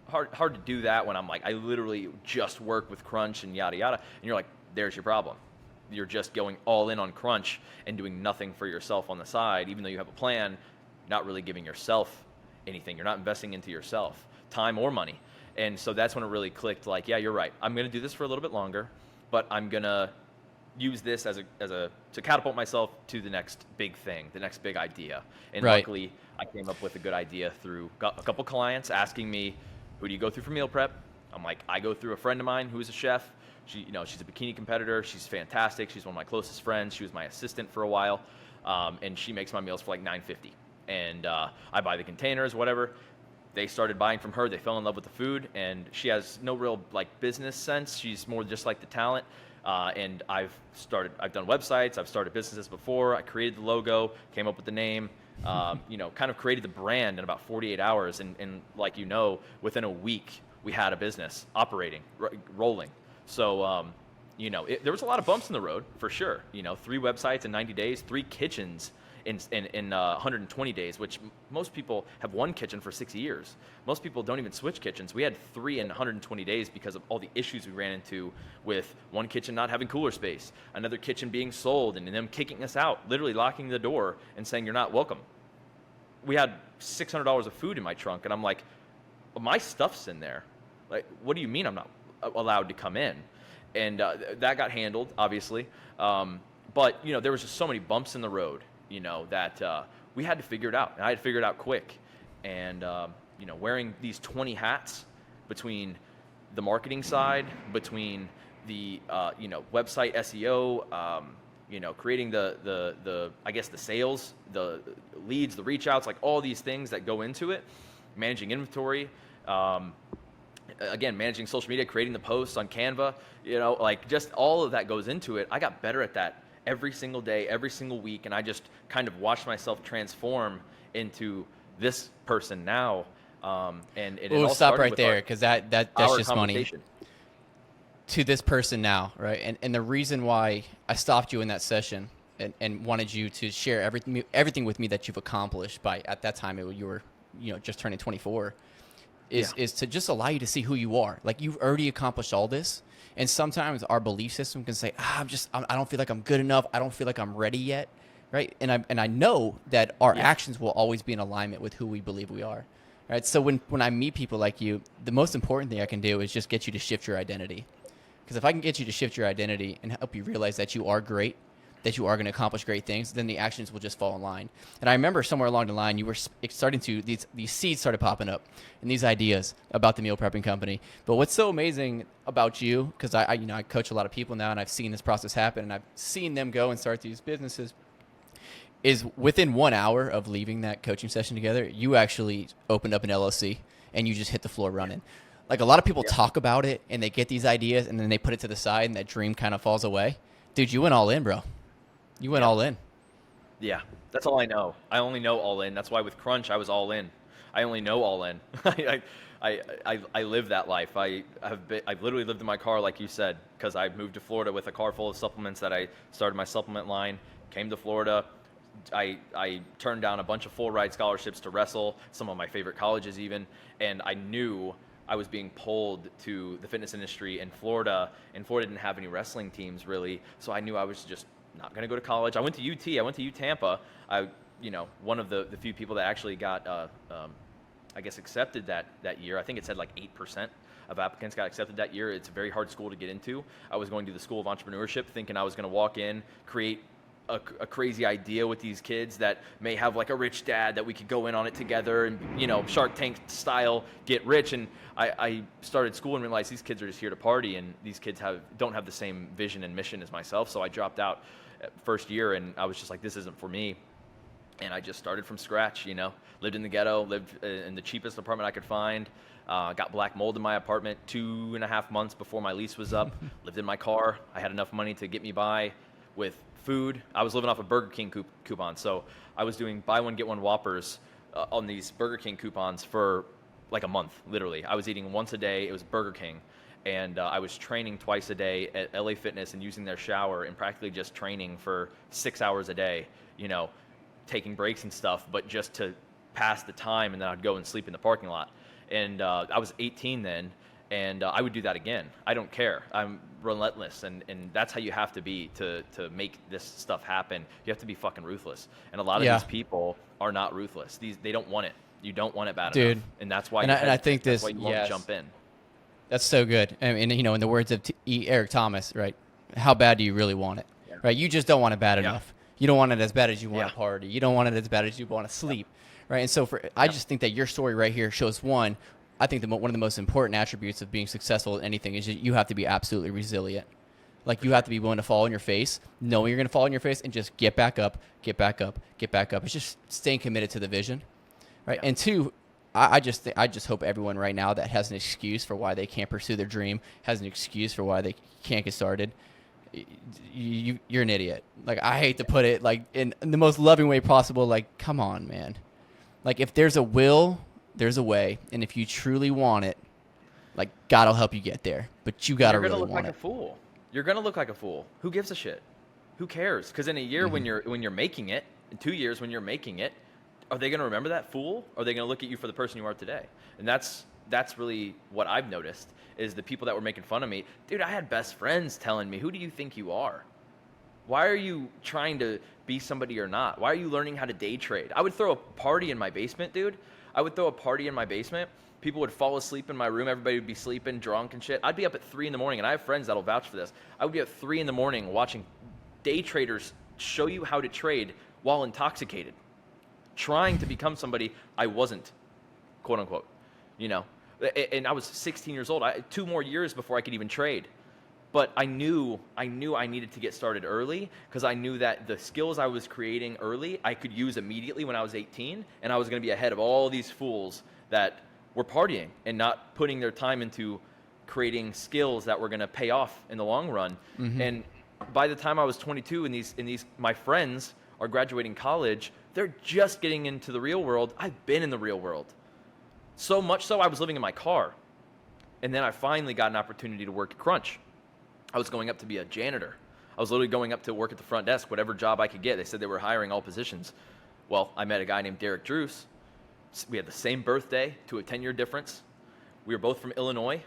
hard to do that when I'm like, I literally just work with Crunch and yada yada. And you're like, there's your problem. You're just going all in on Crunch and doing nothing for yourself on the side, even though you have a plan, not really giving yourself anything. You're not investing into yourself, time or money. And so that's when it really clicked, like, yeah, you're right. I'm going to do this for a little bit longer, but I'm going to use this to catapult myself to the next big thing, the next big idea. And luckily, I came up with a good idea through a couple clients asking me, who do you go through for meal prep? I'm like, I go through a friend of mine who's a chef. She's a bikini competitor. She's fantastic. She's one of my closest friends. She was my assistant for a while, and she makes my meals for like $9.50. And I buy the containers, whatever. They started buying from her. They fell in love with the food, and she has no real like business sense. She's more just like the talent. And I've done websites. I've started businesses before. I created the logo, came up with the name, kind of created the brand in about 48 hours. And like, within a week, we had a business operating, rolling. So, there was a lot of bumps in the road for sure. 3 websites in 90 days, 3 kitchens in 120 days, which most people have one kitchen for 6 years. Most people don't even switch kitchens. We had 3 in 120 days because of all the issues we ran into with one kitchen not having cooler space, another kitchen being sold, and them kicking us out, literally locking the door and saying, you're not welcome. We had $600 of food in my trunk, and I'm like, well, my stuff's in there. Like, what do you mean I'm not allowed to come in? And that got handled, obviously. But, there was just so many bumps in the road, that we had to figure it out. And I had to figure it out quick. And, wearing these 20 hats between the marketing side, between the, website SEO, creating the I guess the sales, the leads, the reach outs, like all these things that go into it, managing inventory, again, managing social media, creating the posts on Canva, like just all of that goes into it. I got better at that every single day, every single week. And I just kind of watched myself transform into this person now. And it all stop started right with there. Cause that's just money. To this person now, right? And the reason why I stopped you in that session and wanted you to share everything with me that you've accomplished by, at that time, you were, just turning 24, is to just allow you to see who you are. Like, you've already accomplished all this. And sometimes our belief system can say, I don't feel like I'm good enough. I don't feel like I'm ready yet. Right. And I know that our actions will always be in alignment with who we believe we are. Right. So when I meet people like you, the most important thing I can do is just get you to shift your identity. Because if I can get you to shift your identity and help you realize that you are great, that you are going to accomplish great things, then the actions will just fall in line. And I remember somewhere along the line, you were starting to, these seeds started popping up and these ideas about the meal prepping company. But what's so amazing about you, because I coach a lot of people now and I've seen this process happen and I've seen them go and start these businesses, is within 1 hour of leaving that coaching session together, you actually opened up an LLC and you just hit the floor running. Like, a lot of people talk about it and they get these ideas and then they put it to the side and that dream kind of falls away. Dude, you went all in, bro. You went all in. Yeah, that's all I know. I only know all in. That's why with Crunch, I was all in. I only know all in. I live that life. I've literally lived in my car, like you said, because I moved to Florida with a car full of supplements that I started my supplement line, came to Florida. I turned down a bunch of full ride scholarships to wrestle, some of my favorite colleges even, and I knew I was being pulled to the fitness industry in Florida, and Florida didn't have any wrestling teams really, so I knew I was just not going to go to college. I went to UT. I went to U Tampa. One of the few people that actually got, I guess, accepted that year. I think it said like 8% of applicants got accepted that year. It's a very hard school to get into. I was going to the School of Entrepreneurship thinking I was going to walk in, create a crazy idea with these kids that may have like a rich dad that we could go in on it together and, Shark Tank style, get rich. And I started school and realized these kids are just here to party, and these kids don't have the same vision and mission as myself. So I dropped out first year and I was just like, this isn't for me. And I just started from scratch, lived in the ghetto, lived in the cheapest apartment I could find, got black mold in my apartment 2.5 months before my lease was up, lived in my car. I had enough money to get me by with food. I was living off of Burger King coupons. So I was doing buy one, get one Whoppers on these Burger King coupons for like a month, literally. I was eating once a day. It was Burger King. And I was training twice a day at LA Fitness and using their shower and practically just training for 6 hours a day, taking breaks and stuff, but just to pass the time, and then I'd go and sleep in the parking lot. And I was 18 then, and I would do that again. I don't care. I'm relentless, and that's how you have to be to make this stuff happen. You have to be fucking ruthless. And a lot of these people are not ruthless. They don't want it. You don't want it bad enough. And that's why I think that's why you won't jump in. That's so good. And in the words of Eric Thomas, right? How bad do you really want it? Yeah. Right? You just don't want it bad enough. You don't want it as bad as you want to party. You don't want it as bad as you want to sleep. Right? And so I just think that your story right here shows one of the most important attributes of being successful at anything is you have to be absolutely resilient. Like, you have to be willing to fall on your face, knowing you're going to fall on your face, and just get back up, get back up, get back up. It's just staying committed to the vision. Right? Yeah. And two, I just hope everyone right now that has an excuse for why they can't pursue their dream, has an excuse for why they can't get started, you're an idiot. Like, I hate to put it like in the most loving way possible. Like, come on, man. Like, if there's a will, there's a way. And if you truly want it, like, God will help you get there. But you got to really want it. You're going to look like a fool. You're going to look like a fool. Who gives a shit? Who cares? Because in a year when you're making it, In 2 years, when you're making it, are they going to remember that fool? Or are they going to look at you for the person you are today? And that's really what I've noticed, is the people that were making fun of me. Dude, I had best friends telling me, who do you think you are? Why are you trying to be somebody you're not? Why are you learning how to day trade? I would throw a party in my basement, dude. I would throw a party in my basement. People would fall asleep in my room. Everybody would be sleeping, drunk and shit. I'd be up at 3 in the morning, and I have friends that'll vouch for this. I would be up 3 in the morning watching day traders show you how to trade while intoxicated, trying to become somebody I wasn't, quote unquote, you know. And I was 16 years old. 2 more years before I could even trade. But I knew I needed to get started early, because I knew that the skills I was creating early, I could use immediately when I was 18, and I was going to be ahead of all these fools that were partying and not putting their time into creating skills that were going to pay off in the long run. Mm-hmm. And by the time I was 22, and these my friends are graduating college, they're just getting into the real world. I've been in the real world. So much so, I was living in my car. And then I finally got an opportunity to work at Crunch. I was going up to be a janitor. I was literally going up to work at the front desk, whatever job I could get. They said they were hiring all positions. Well, I met a guy named Derek Drews. We had the same birthday, to a 10-year difference. We were both from Illinois,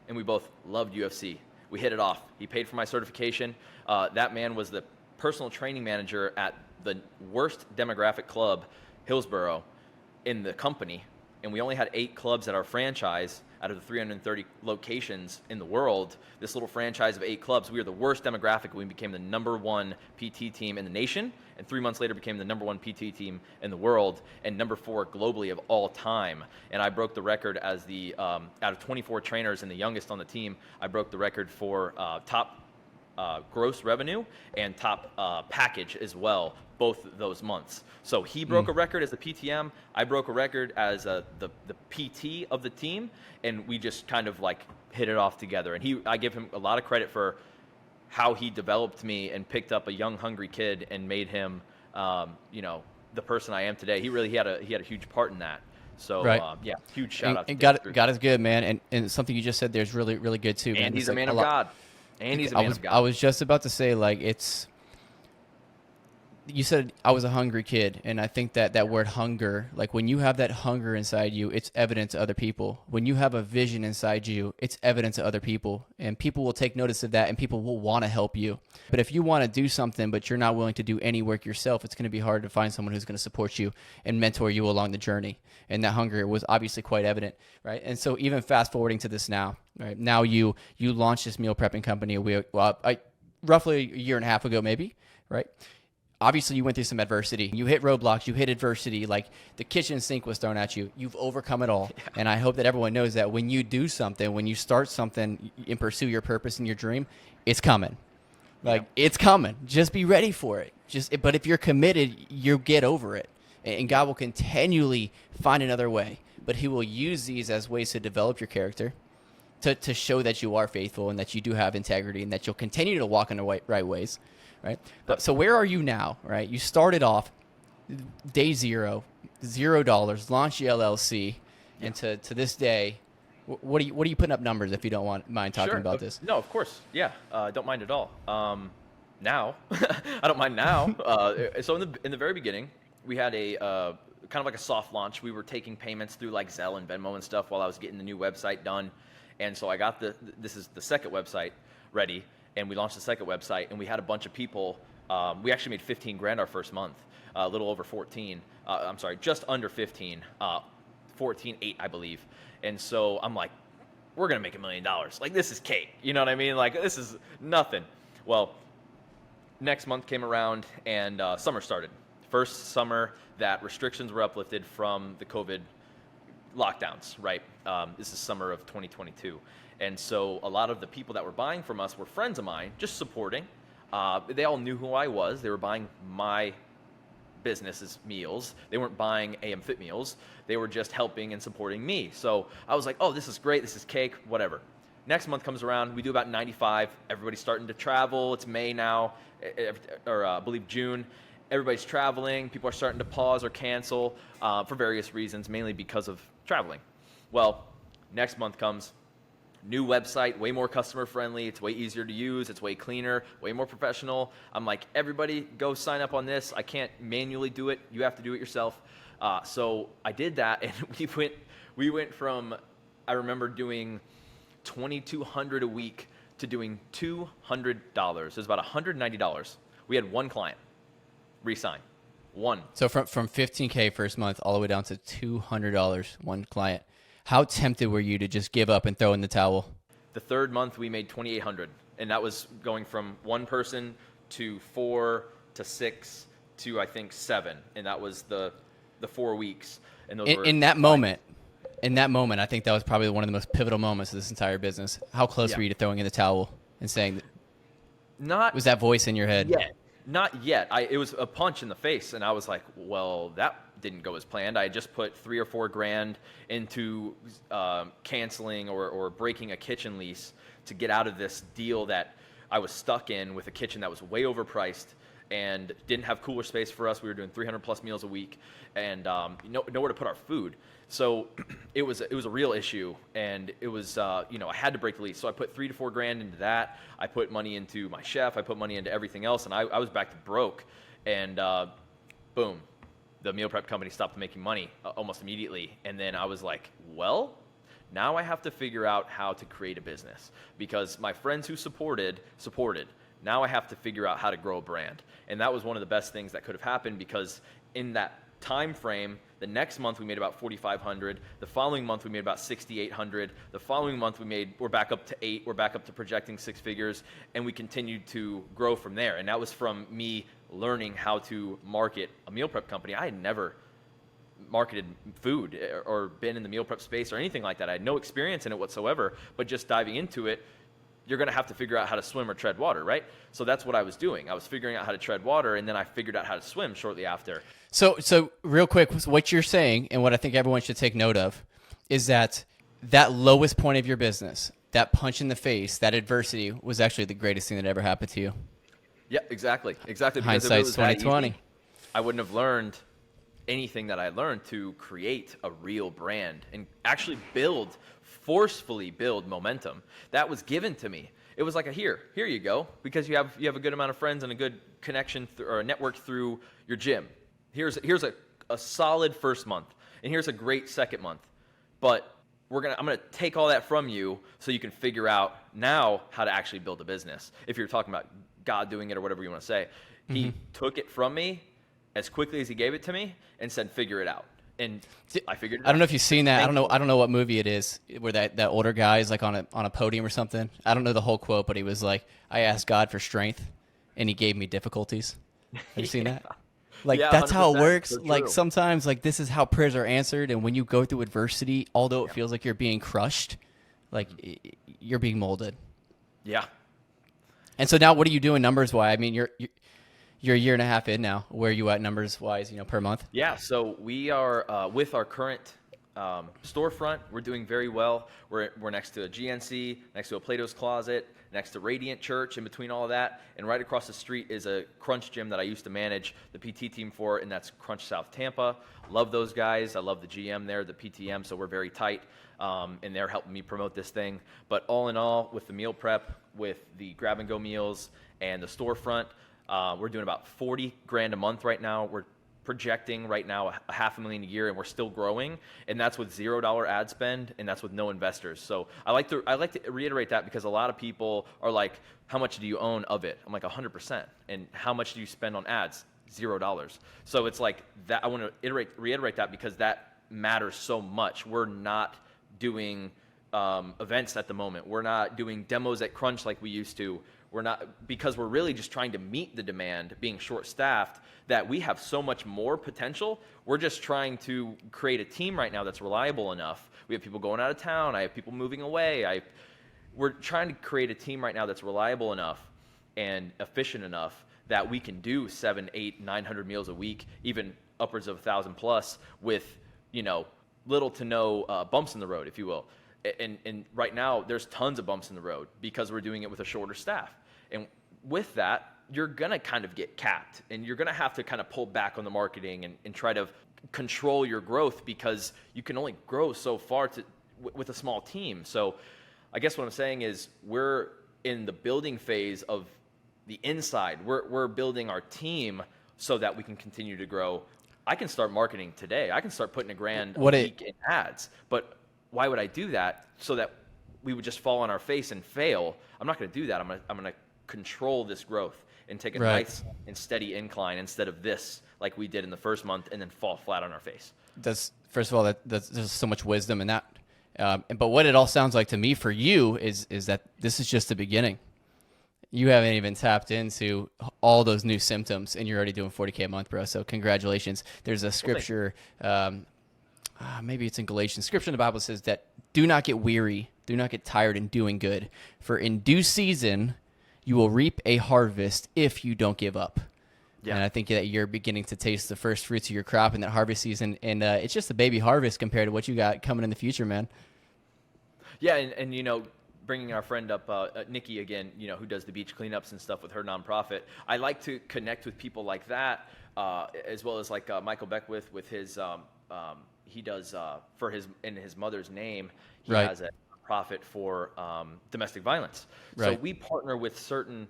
and we both loved UFC. We hit it off. He paid for my certification. That man was the personal training manager at the worst demographic club, Hillsboro, in the company. And we only had 8 clubs at our franchise out of the 330 locations in the world. This little franchise of 8 clubs, we were the worst demographic. We became the #1 PT team in the nation, and 3 months later became the #1 PT team in the world, and #4 globally of all time. And I broke the record as the, out of 24 trainers and the youngest on the team, I broke the record for top gross revenue and top package as well, both those months. So he broke a record as the PTM. I broke a record as the PT of the team, and we just kind of like hit it off together. And I give him a lot of credit for how he developed me and picked up a young, hungry kid and made him, the person I am today. He had a huge part in that. So right. Huge shout out. And God is good, man. And something you just said there is really, really good too, man. And he's a man of God. And he's a man of God. I was just about to say, like, you said I was a hungry kid, and I think that word hunger, like when you have that hunger inside you, it's evident to other people. When you have a vision inside you, it's evident to other people, and people will take notice of that, and people will want to help you. But if you want to do something, but you're not willing to do any work yourself, it's going to be hard to find someone who's going to support you and mentor you along the journey. And that hunger was obviously quite evident, right? And so even fast forwarding to this now, right? Now you launched this meal prepping company roughly a year and a half ago, maybe, right? Obviously, you went through some adversity. You hit roadblocks. You hit adversity. Like the kitchen sink was thrown at you. You've overcome it all. Yeah. And I hope that everyone knows that when you do something, when you start something and pursue your purpose and your dream, it's coming. It's coming. Just be ready for it. But if you're committed, you'll get over it. And God will continually find another way. But he will use these as ways to develop your character, to show that you are faithful and that you do have integrity and that you'll continue to walk in the right ways. Right. So where are you now? Right. You started off day zero, $0, launched your LLC, and to this day, what are you putting up numbers if you don't mind talking about this? No, of course. Yeah. Don't mind at all. Now, I don't mind now. So in the very beginning, we had a kind of like a soft launch. We were taking payments through like Zelle and Venmo and stuff while I was getting the new website done. And so I got this is the second website ready. And we launched the second website, and we had a bunch of people. We actually made $15,000 our first month, a little over 14. Just under 15, 14.8, I believe. And so I'm like, we're gonna make $1 million. Like, this is cake. You know what I mean? Like, this is nothing. Well, next month came around, and summer started. First summer that restrictions were uplifted from the COVID lockdowns. Right. This is summer of 2022. And so a lot of the people that were buying from us were friends of mine, just supporting. They all knew who I was. They were buying my business's meals. They weren't buying AM Fit meals. They were just helping and supporting me. So I was like, oh, this is great. This is cake, whatever. Next month comes around. We do about 95. Everybody's starting to travel. It's May now, or I believe June. Everybody's traveling. People are starting to pause or cancel for various reasons, mainly because of traveling. Well, next month comes. new website, way more customer friendly. It's way easier to use. It's way cleaner, way more professional. I'm like, everybody go sign up on this. I can't manually do it. You have to do it yourself. So I did that, and we went from, I remember doing $2,200 a week to doing $200. It was about $190. We had one client re-sign. One. So from $15K first month all the way down to $200, one client. How tempted were you to just give up and throw in the towel? The third month we made $2,800, and that was going from one person to 4 to 6 to I think 7, and that was the 4 weeks. And those In that moment, I think that was probably one of the most pivotal moments of this entire business. How close were you to throwing in the towel and saying, was that voice in your head? Yeah. Not yet. It was a punch in the face, and I was like, well, that didn't go as planned. I just put $3 or $4 grand into canceling or breaking a kitchen lease to get out of this deal that I was stuck in with a kitchen that was way overpriced and didn't have cooler space for us. We were doing 300 plus meals a week and nowhere to put our food. So it was a real issue, and it was I had to break the lease. So I put $3 to $4 grand into that. I put money into my chef. I put money into everything else, and I was back to broke. And boom, the meal prep company stopped making money almost immediately. And then I was like, well, now I have to figure out how to create a business, because my friends who supported. Now I have to figure out how to grow a brand. And that was one of the best things that could have happened, because in that time frame, the next month we made about $4,500. The following month we made about $6,800. The following month we're back up to 8. We're back up to projecting 6 figures, and we continued to grow from there. And that was from me learning how to market a meal prep company. I had never marketed food or been in the meal prep space or anything like that. I had no experience in it whatsoever, but just diving into it, you're going to have to figure out how to swim or tread water, right? So that's what I was doing. I was figuring out how to tread water, and then I figured out how to swim shortly after. So real quick, what you're saying, and what I think everyone should take note of, is that lowest point of your business, that punch in the face, that adversity, was actually the greatest thing that ever happened to you. Yeah, exactly. Hindsight's 2020. I wouldn't have learned anything that I learned to create a real brand and actually forcefully build momentum. That was given to me. It was like here you go, because you have a good amount of friends and a good connection or a network through your gym. Here's a solid first month, and here's a great second month. But I'm gonna take all that from you so you can figure out now how to actually build a business. If you're talking about God doing it or whatever you want to say, He took it from me as quickly as He gave it to me and said, figure it out. And I figured it out. I don't know if you've seen that. I don't know what movie it is where that older guy is like on a podium or something. I don't know the whole quote, but he was like, I asked God for strength and He gave me difficulties. Have you seen that? Like, that's how it works. So like, sometimes, like, this is how prayers are answered. And when you go through adversity, although it feels like you're being crushed, like, you're being molded. Yeah. And so now what are you doing numbers-wise? I mean, you're a year and a half in now. Where are you at numbers-wise, per month? Yeah, so we are, with our current storefront, we're doing very well. We're next to a GNC, next to a Plato's Closet, next to Radiant Church, in between all of that. And right across the street is a Crunch gym that I used to manage the PT team for, and that's Crunch South Tampa. Love those guys. I love the GM there, the PTM, so we're very tight. And they're helping me promote this thing. But all in all, with the meal prep, with the grab-and-go meals, and the storefront, we're doing about 40 grand a month right now. We're projecting right now $500,000 a year, and we're still growing, and that's with $0 ad spend, and that's with no investors. So I like to reiterate that, because a lot of people are like, how much do you own of it? I'm like, 100%. And how much do you spend on ads? $0. So it's like that. I want to reiterate that, because that matters so much. We're not doing events at the moment. We're not doing demos at Crunch like we used to. We're not, because we're really just trying to meet the demand, being short-staffed, that we have so much more potential. We're just trying to create a team right now that's reliable enough. We have people going out of town. I have people moving away. We're trying to create a team right now that's reliable enough and efficient enough that we can do 700, 800, 900 meals a week, even upwards of 1,000 plus, with little to no bumps in the road, if you will. And right now, there's tons of bumps in the road because we're doing it with a shorter staff. And with that, you're going to kind of get capped, and you're going to have to kind of pull back on the marketing and try to control your growth, because you can only grow so far with a small team. So I guess what I'm saying is we're in the building phase of the inside. We're building our team so that we can continue to grow. I can start marketing today. I can start putting $1,000 a week in ads. But why would I do that? So that we would just fall on our face and fail. I'm not going to do that. I'm going to control this growth and take a nice and steady incline instead of this, like we did in the first month, and then fall flat on our face. First of all, there's so much wisdom in that. But what it all sounds like to me for you is that this is just the beginning. You haven't even tapped into all those new symptoms, and you're already doing $40K a month, bro. So congratulations. There's a scripture, maybe it's in Galatians. Scripture in the Bible says that do not get weary, do not get tired in doing good. For in due season, you will reap a harvest if you don't give up. Yeah. And I think that you're beginning to taste the first fruits of your crop in that harvest season. And it's just a baby harvest compared to what you got coming in the future, man. Yeah, and you know, bringing our friend up, Nikki again, you know, who does the beach cleanups and stuff with her nonprofit. I like to connect with people like that, as well as like Michael Beckwith with his, he does for his mother's name, he has a nonprofit for domestic violence. So we partner with certain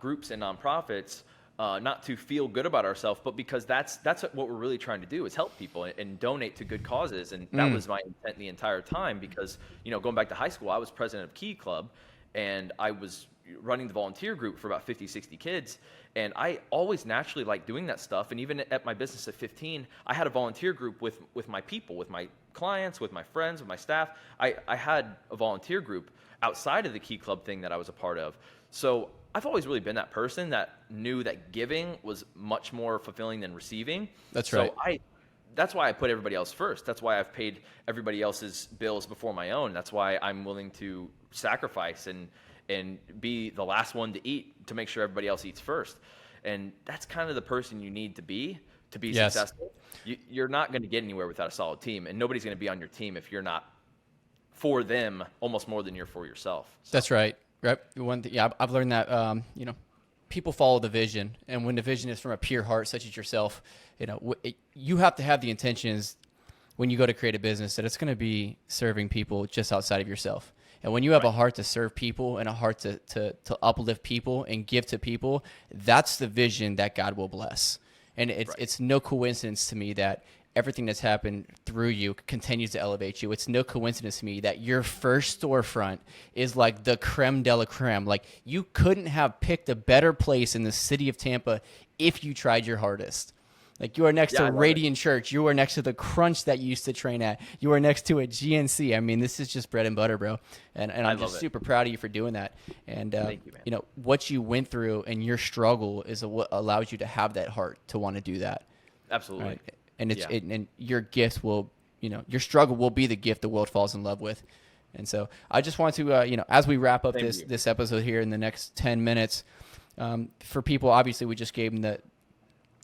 groups and nonprofits. Not to feel good about ourselves, but because that's what we're really trying to do is help people and donate to good causes. And that was my intent the entire time because, you know, going back to high school, I was president of Key Club and I was running the volunteer group for about 50, 60 kids. And I always naturally liked doing that stuff. And even at my business at 15, I had a volunteer group with my people, with my clients, with my friends, with my staff. I had a volunteer group outside of the Key Club thing that I was a part of. So I've always really been that person that knew that giving was much more fulfilling than receiving. That's right. So that's why I put everybody else first. That's why I've paid everybody else's bills before my own. That's why I'm willing to sacrifice and be the last one to eat to make sure everybody else eats first. And that's kind of the person you need to be successful. You're not going to get anywhere without a solid team, and nobody's going to be on your team if you're not for them almost more than you're for yourself. So. That's right. Right. I've learned that, you know, people follow the vision. And when the vision is from a pure heart, such as yourself, you know, you have to have the intentions when you go to create a business that it's going to be serving people just outside of yourself. And when you have a heart to serve people and a heart to uplift people and give to people, that's the vision that God will bless. And it's no coincidence to me that everything that's happened through you continues to elevate you. It's no coincidence to me that your first storefront is like the creme de la creme. Like you couldn't have picked a better place in the city of Tampa if you tried your hardest. Like you are next to Radiant Church. You are next to the Crunch that you used to train at. You are next to a GNC. I mean, this is just bread and butter, bro. And I'm just super proud of you for doing that. And, Thank you, man. You know, what you went through and your struggle is what allows you to have that heart to want to do that. Absolutely. Right? And and your gift will, you know, your struggle will be the gift the world falls in love with. And so I just want to, you know, as we wrap up this episode here in the next 10 minutes, for people, obviously we just gave them the,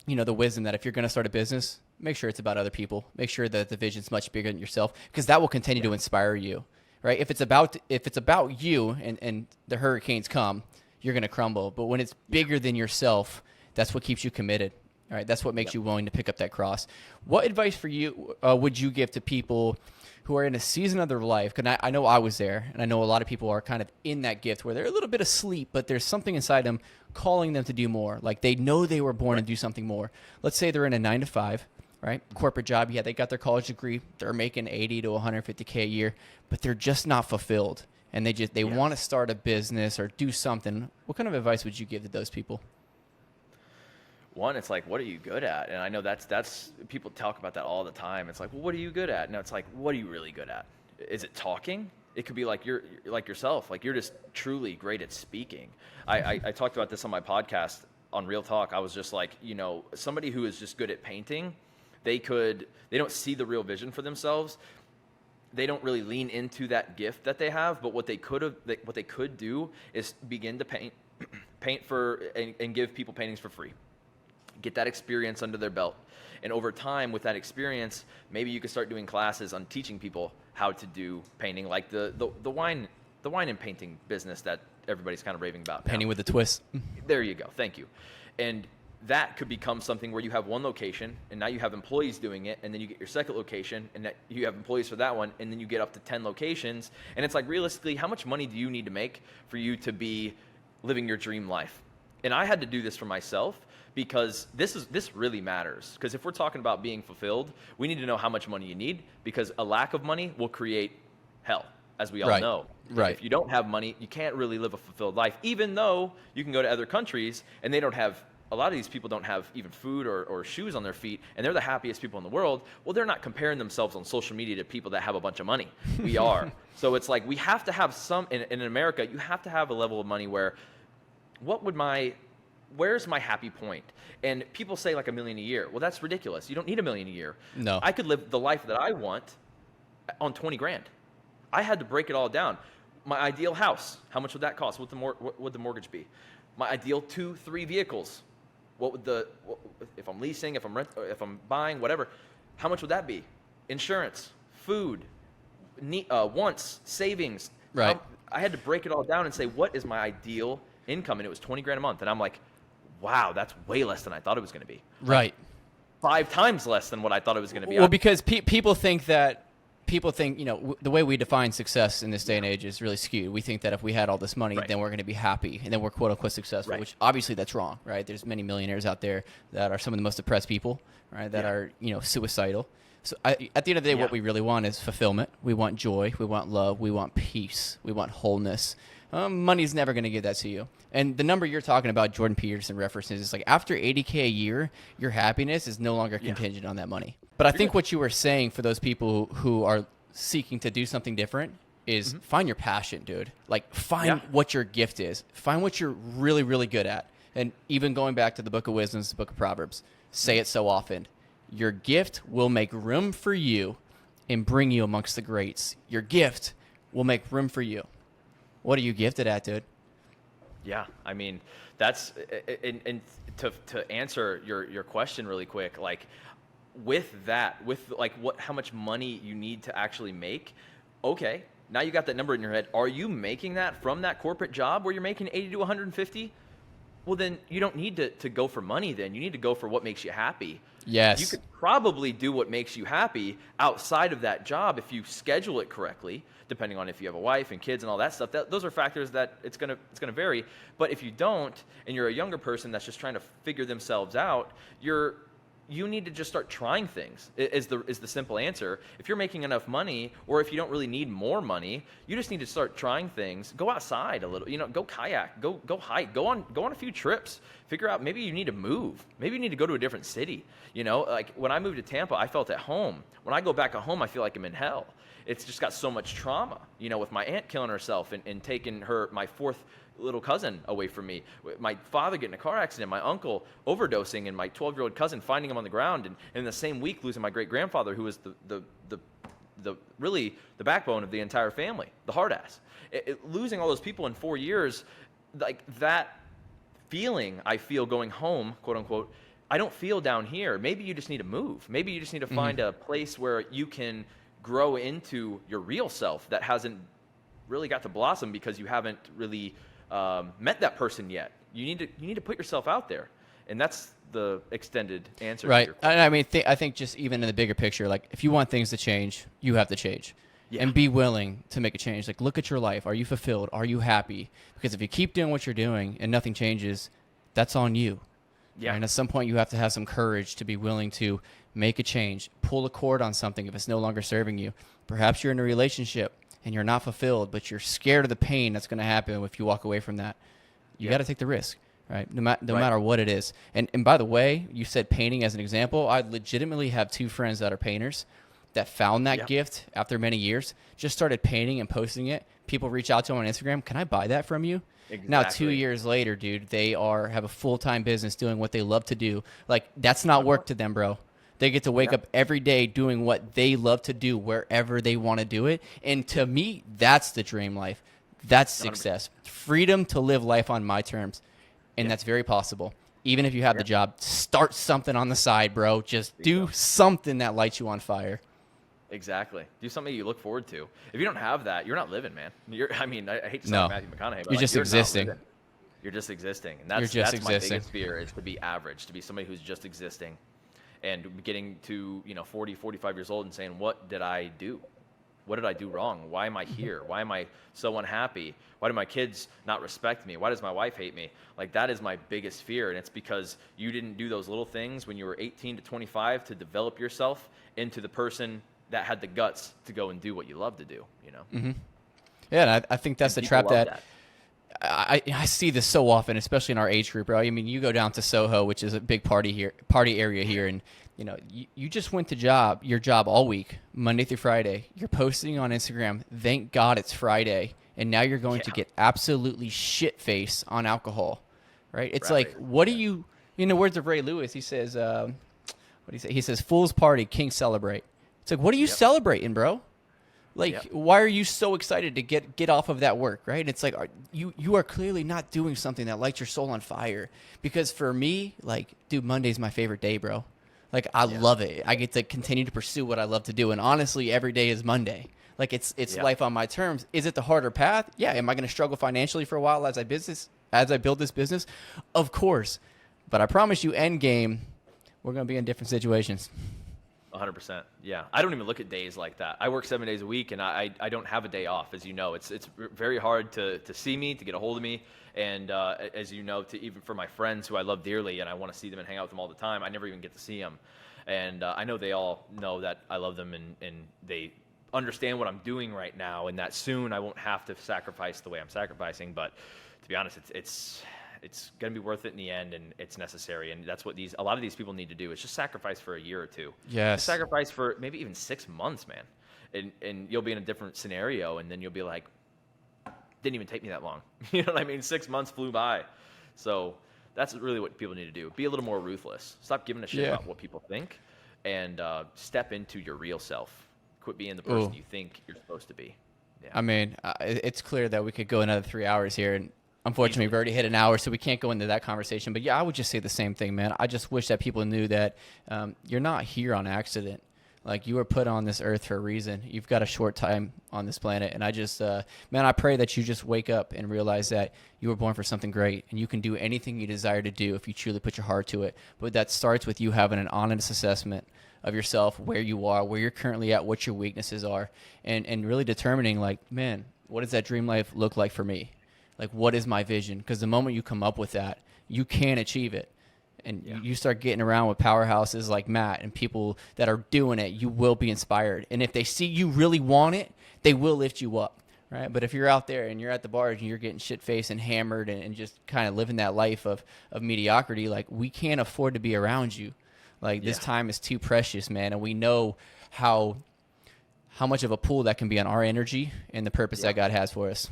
you know, the wisdom that if you're going to start a business, make sure it's about other people. Make sure that the vision's much bigger than yourself, because that will continue to inspire you, right? If it's about you and the hurricanes come, you're going to crumble. But when it's bigger than yourself, that's what keeps you committed. All right, that's what makes you willing to pick up that cross. What advice for you would you give to people who are in a season of their life? Because I know I was there, and I know a lot of people are kind of in that gift where they're a little bit asleep, but there's something inside them calling them to do more. Like they know they were born to do something more. Let's say they're in a 9-to-5, right? Corporate job. Yeah, they got their college degree. They're making $80 to $150K a year, but they're just not fulfilled, and they want to start a business or do something. What kind of advice would you give to those people? One, it's like, what are you good at? And I know that's people talk about that all the time. It's like, well, what are you good at? No, it's like, what are you really good at? Is it talking? It could be like you're like yourself. Like you're just truly great at speaking. I talked about this on my podcast on Real Talk. I was just like, you know, somebody who is just good at painting, they don't see the real vision for themselves. They don't really lean into that gift that they have. But what they could do is begin to paint for and give people paintings for free. Get that experience under their belt. And over time, with that experience, maybe you could start doing classes on teaching people how to do painting, like the wine and painting business that everybody's kind of raving about. Painting with a twist. There you go. Thank you. And that could become something where you have one location and now you have employees doing it, and then you get your second location and that you have employees for that one, and then you get up to 10 locations. And it's like, realistically, how much money do you need to make for you to be living your dream life? And I had to do this for myself, because this really matters. Because if we're talking about being fulfilled, we need to know how much money you need, because a lack of money will create hell, as we all know. Right. If you don't have money, you can't really live a fulfilled life, even though you can go to other countries and they don't have, a lot of these people don't have even food or shoes on their feet, and they're the happiest people in the world. Well, they're not comparing themselves on social media to people that have a bunch of money. We are. So it's like, we have to have some, in America, you have to have a level of money where, where's my happy point? And people say like $1 million a year. Well, that's ridiculous. You don't need $1 million a year. No. I could live the life that I want on 20 grand. I had to break it all down. My ideal house, how much would that cost? What would the mortgage be? My ideal 2-3 vehicles. If I'm leasing, if I'm buying, whatever, how much would that be? Insurance, food, wants, savings. Right. I had to break it all down and say, what is my ideal income? And it was 20 grand a month. And I'm like, wow, that's way less than I thought it was going to be. Right. 5 times less than what I thought it was going to be. Well, because people think, the way we define success in this day and age is really skewed. We think that if we had all this money, then we're going to be happy, and then we're quote unquote successful, which obviously that's wrong, right? There's many millionaires out there that are some of the most depressed people, right? That are, suicidal. So at the end of the day, what we really want is fulfillment. We want joy. We want love. We want peace. We want wholeness. Money's never going to give that to you. And the number you're talking about, Jordan Peterson references, is like after $80K a year, your happiness is no longer contingent on that money. But I think what you were saying for those people who are seeking to do something different is find your passion, dude. Like find what your gift is. Find what you're really, really good at. And even going back to the Book of Wisdoms, the Book of Proverbs, say it so often. Your gift will make room for you and bring you amongst the greats. Your gift will make room for you. What are you gifted at, dude? Yeah, I mean, that's and to answer your question really quick, like with how much money you need to actually make. Okay, now you got that number in your head. Are you making that from that corporate job where you're making 80 to 150? Well, then you don't need to go for money. Then you need to go for what makes you happy. Yes. You could probably do what makes you happy outside of that job if you schedule it correctly, depending on if you have a wife and kids and all that stuff. Those are factors that it's gonna vary. But if you don't, and you're a younger person that's just trying to figure themselves out, you need to just start trying things is the simple answer. If you're making enough money, or if you don't really need more money, you just need to start trying things. Go outside a little, go kayak, go hike, go on a few trips. Figure out, maybe you need to move. Maybe you need to go to a different city. Like when I moved to Tampa, I felt at home. When I go back home, I feel like I'm in hell. It's just got so much trauma, with my aunt killing herself and taking my 4th little cousin away from me, my father getting in a car accident, my uncle overdosing, and my 12-year-old cousin finding him on the ground, and in the same week losing my great-grandfather, who was really the backbone of the entire family, the hard ass. Losing all those people in 4 years, like that feeling I feel going home, quote unquote, I don't feel down here. Maybe you just need to move. Maybe you just need to find a place where you can grow into your real self that hasn't really got to blossom because you haven't really met that person yet. You need to put yourself out there, and that's the extended answer. Right. And I mean, I think just even in the bigger picture, like if you want things to change, you have to change, and be willing to make a change. Like look at your life. Are you fulfilled? Are you happy? Because if you keep doing what you're doing and nothing changes, that's on you. Yeah. And at some point, you have to have some courage to be willing to make a change, pull a cord on something if it's no longer serving you. Perhaps you're in a relationship and you're not fulfilled, but you're scared of the pain that's going to happen if you walk away from that. You got to take the risk, right? No matter what it is. And by the way, you said painting as an example. I legitimately have 2 friends that are painters that found that gift after many years, just started painting and posting it. People reach out to them on Instagram. Can I buy that from you? Exactly. Now, 2 years later, dude, they have a full-time business doing what they love to do. Like, that's not work to them, bro. They get to wake up every day doing what they love to do wherever they want to do it. And to me, that's the dream life. That's success. 100%. Freedom to live life on my terms. And that's very possible. Even if you have the job, start something on the side, bro. Just do something that lights you on fire. Exactly. Do something you look forward to. If you don't have that, you're not living, man. I hate to sound Matthew McConaughey, but you're just existing. You're just existing. And You're just that's existing. my biggest fear, is to be average, to be somebody who's just existing. And getting to, 40, 45 years old and saying, what did I do? What did I do wrong? Why am I here? Why am I so unhappy? Why do my kids not respect me? Why does my wife hate me? Like, that is my biggest fear. And it's because you didn't do those little things when you were 18 to 25 to develop yourself into the person that had the guts to go and do what you love to do, Mm-hmm. Yeah, and I think that's And the people trap love that I see this so often, especially in our age group, right? I mean, you go down to Soho, which is a big party area here, and you just went to your job all week, Monday through Friday. You're posting on Instagram, thank God it's Friday, and now you're going to get absolutely shit-faced on alcohol, right? It's like, what do you, in the words of Ray Lewis, he says, what do you say? He says, fools party, kings celebrate. It's like, what are you celebrating, bro? Like, why are you so excited to get off of that work, right? It's like, you are clearly not doing something that lights your soul on fire. Because for me, like, dude, Monday's my favorite day, bro. Like, I love it. I get to continue to pursue what I love to do. And honestly, every day is Monday. Like, it's life on my terms. Is it the harder path? Yeah. Am I going to struggle financially for a while as I build this business? Of course. But I promise you, end game, we're going to be in different situations. 100%. Yeah. I don't even look at days like that. I work 7 days a week, and I don't have a day off, as you know. It's very hard to see me, to get a hold of me. And as you know, even for my friends who I love dearly and I want to see them and hang out with them all the time, I never even get to see them. And I know they all know that I love them, and they understand what I'm doing right now, and that soon I won't have to sacrifice the way I'm sacrificing. But to be honest, it's going to be worth it in the end, and it's necessary. And that's what a lot of these people need to do, is just sacrifice for a year or two. Yes. Just sacrifice for maybe even 6 months, man. And you'll be in a different scenario, and then you'll be like, didn't even take me that long. You know what I mean? 6 months flew by. So that's really what people need to do. Be a little more ruthless. Stop giving a shit about what people think, and step into your real self. Quit being the person you think you're supposed to be. Yeah. I mean, it's clear that we could go another 3 hours here, and unfortunately, we've already hit an hour, so we can't go into that conversation. But yeah, I would just say the same thing, man. I just wish that people knew that you're not here on accident. Like, you were put on this earth for a reason. You've got a short time on this planet. And I just, man, I pray that you just wake up and realize that you were born for something great, and you can do anything you desire to do if you truly put your heart to it. But that starts with you having an honest assessment of yourself, where you are, where you're currently at, what your weaknesses are, and really determining, like, man, what does that dream life look like for me? Like, what is my vision? Because the moment you come up with that, you can achieve it. And you start getting around with powerhouses like Matt and people that are doing it, you will be inspired. And if they see you really want it, they will lift you up, right? But if you're out there and you're at the bars and you're getting shit-faced and hammered and just kind of living that life of mediocrity, like, we can't afford to be around you. Like, this time is too precious, man. And we know how much of a pull that can be on our energy and the purpose that God has for us.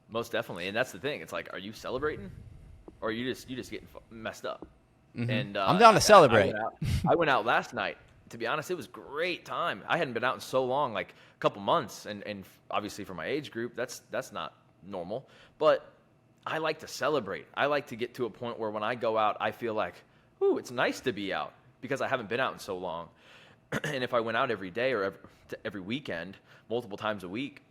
Most definitely. And that's the thing. It's like, are you celebrating, or are you just getting messed up? Mm-hmm. And I'm down to celebrate. I went out last night. To be honest, it was a great time. I hadn't been out in so long, like a couple months, and obviously for my age group, that's not normal. But I like to celebrate. I like to get to a point where when I go out, I feel like, ooh, it's nice to be out, because I haven't been out in so long. And if I went out every day or every weekend, multiple times a week,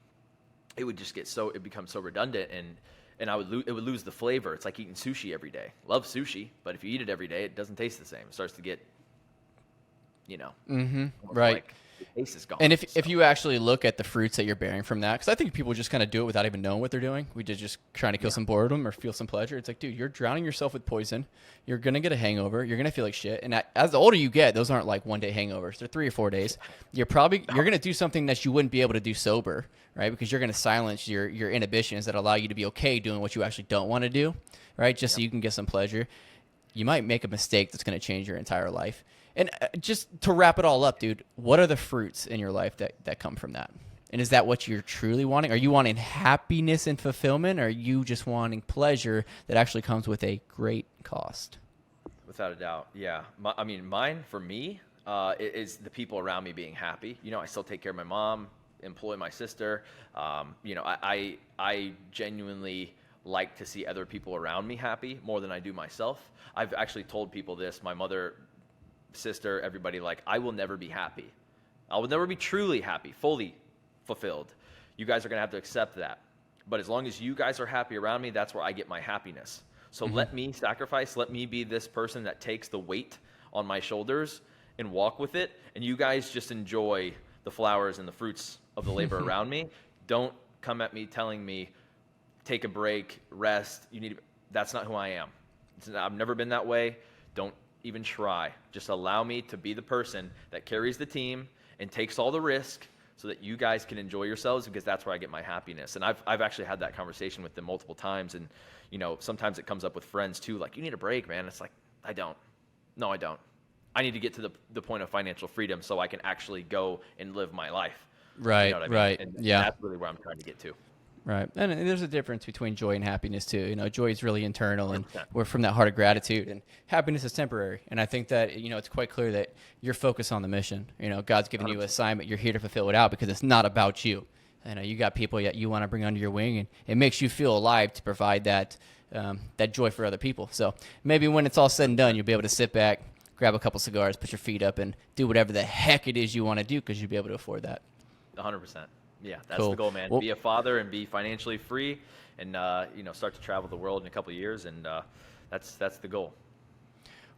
it would just it becomes so redundant, and it would lose the flavor. It's like eating sushi every day. Love sushi, but if you eat it every day, it doesn't taste the same. It starts to get, right. Like the taste is gone. And if you actually look at the fruits that you're bearing from that, because I think people just kind of do it without even knowing what they're doing. We just trying to kill some boredom or feel some pleasure. It's like, dude, you're drowning yourself with poison. You're going to get a hangover. You're going to feel like shit. And as the older you get, those aren't like 1 day hangovers. They're 3 or 4 days. You're going to do something that you wouldn't be able to do sober, right? Because you're going to silence your inhibitions that allow you to be okay doing what you actually don't want to do, right? Just so you can get some pleasure. You might make a mistake that's going to change your entire life. And just to wrap it all up, dude, what are the fruits in your life that come from that? And is that what you're truly wanting? Are you wanting happiness and fulfillment, or are you just wanting pleasure that actually comes with a great cost? Without a doubt, yeah. Mine, for me, is the people around me being happy. I still take care of my mom, employ my sister. I genuinely like to see other people around me happy more than I do myself. I've actually told people this, my mother, sister, everybody, like, I will never be happy. I will never be truly happy, fully fulfilled. You guys are going to have to accept that. But as long as you guys are happy around me, that's where I get my happiness. So let me sacrifice. Let me be this person that takes the weight on my shoulders and walk with it. And you guys just enjoy the flowers and the fruits of the labor around me. Don't come at me telling me, take a break, rest. That's not who I am. I've never been that way. Don't even try. Just allow me to be the person that carries the team and takes all the risk so that you guys can enjoy yourselves, because that's where I get my happiness. And I've actually had that conversation with them multiple times. And, sometimes it comes up with friends too, like, you need a break, man. It's like, I don't. No, I don't. I need to get to the point of financial freedom so I can actually go and live my life. Right, you know what I mean? right. And yeah. that's really where I'm trying to get to. Right. And there's a difference between joy and happiness too. Joy is really internal, and 100%. we're from that heart of gratitude, and happiness is temporary. And I think that, it's quite clear that you're focused on the mission. God's given you an assignment. You're here to fulfill it out because it's not about you. You got people that you want to bring under your wing, and it makes you feel alive to provide that joy for other people. So maybe when it's all said and done, you'll be able to sit back, grab a couple cigars, put your feet up, and do whatever the heck it is you want to do, because you'll be able to afford that. 100%. Yeah, that's Cool. the goal, man. Well, be a father and be financially free, and start to travel the world in a couple of years, and that's the goal.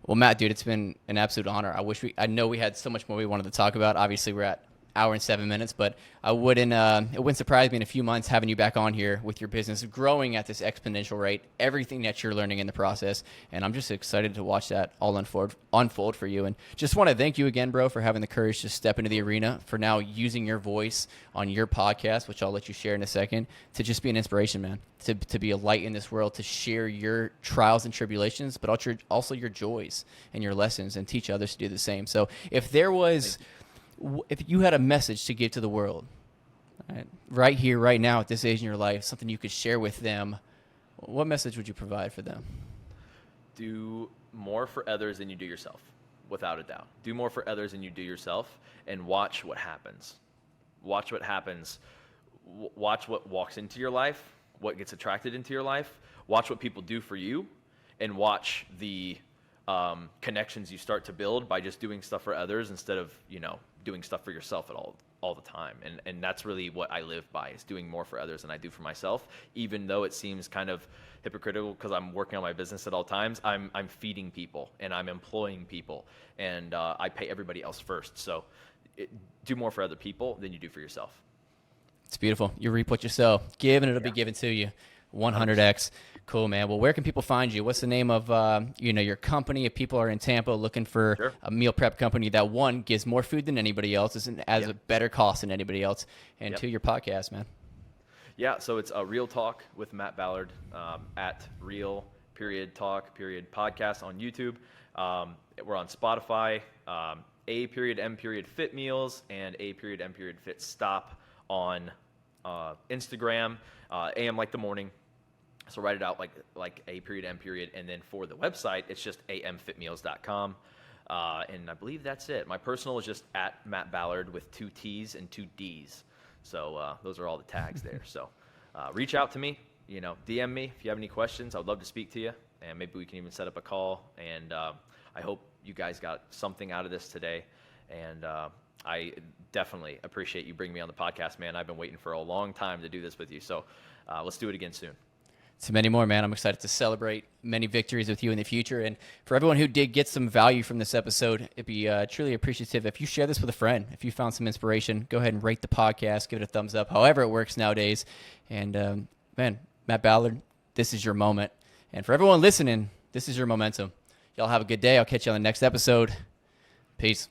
Well, Matt, dude, it's been an absolute honor. I know we had so much more we wanted to talk about. Obviously, we're at hour and 7 minutes, but it wouldn't surprise me in a few months having you back on here with your business growing at this exponential rate, everything that you're learning in the process. And I'm just excited to watch that all unfold for you. And just want to thank you again, bro, for having the courage to step into the arena, for now using your voice on your podcast, which I'll let you share in a second, to just be an inspiration, man, to be a light in this world, to share your trials and tribulations, but also your joys and your lessons, and teach others to do the same. So if you had a message to give to the world, right here, right now, at this age in your life, something you could share with them, what message would you provide for them? Do more for others than you do yourself, without a doubt. Do more for others than you do yourself, and watch what happens. Watch what happens. Watch what walks into your life, what gets attracted into your life. Watch what people do for you, and watch the connections you start to build by just doing stuff for others instead of, doing stuff for yourself at all the time. And that's really what I live by, is doing more for others than I do for myself. Even though it seems kind of hypocritical because I'm working on my business at all times, I'm feeding people and I'm employing people, and I pay everybody else first. So do more for other people than you do for yourself. It's beautiful. You reap what you sow. Give and it'll be given to you. 100x. Cool, man. Well, where can people find you? What's the name of your company if people are in Tampa looking for a meal prep company that, one, gives more food than anybody else, isn't as a better cost than anybody else, and two, your podcast, man? Yeah, so it's a Real Talk with Matt Ballard, at Real.Talk.podcast on YouTube. We're on Spotify, A.M. Meals, and A.M. Fit Stop on Instagram, AM like the morning. So write it out like A.M. And then for the website, it's just amfitmeals.com. And I believe that's it. My personal is just at Matt Ballard with 2 T's and 2 D's. So those are all the tags there. So reach out to me, DM me if you have any questions. I would love to speak to you, and maybe we can even set up a call. And I hope you guys got something out of this today. And I definitely appreciate you bringing me on the podcast, man. I've been waiting for a long time to do this with you. So let's do it again soon. To many more, man. I'm excited to celebrate many victories with you in the future. And for everyone who did get some value from this episode, it'd be truly appreciative if you share this with a friend. If you found some inspiration, go ahead and rate the podcast, give it a thumbs up, however it works nowadays. And, man, Matt Ballard, this is your moment. And for everyone listening, this is your momentum. Y'all have a good day. I'll catch you on the next episode. Peace.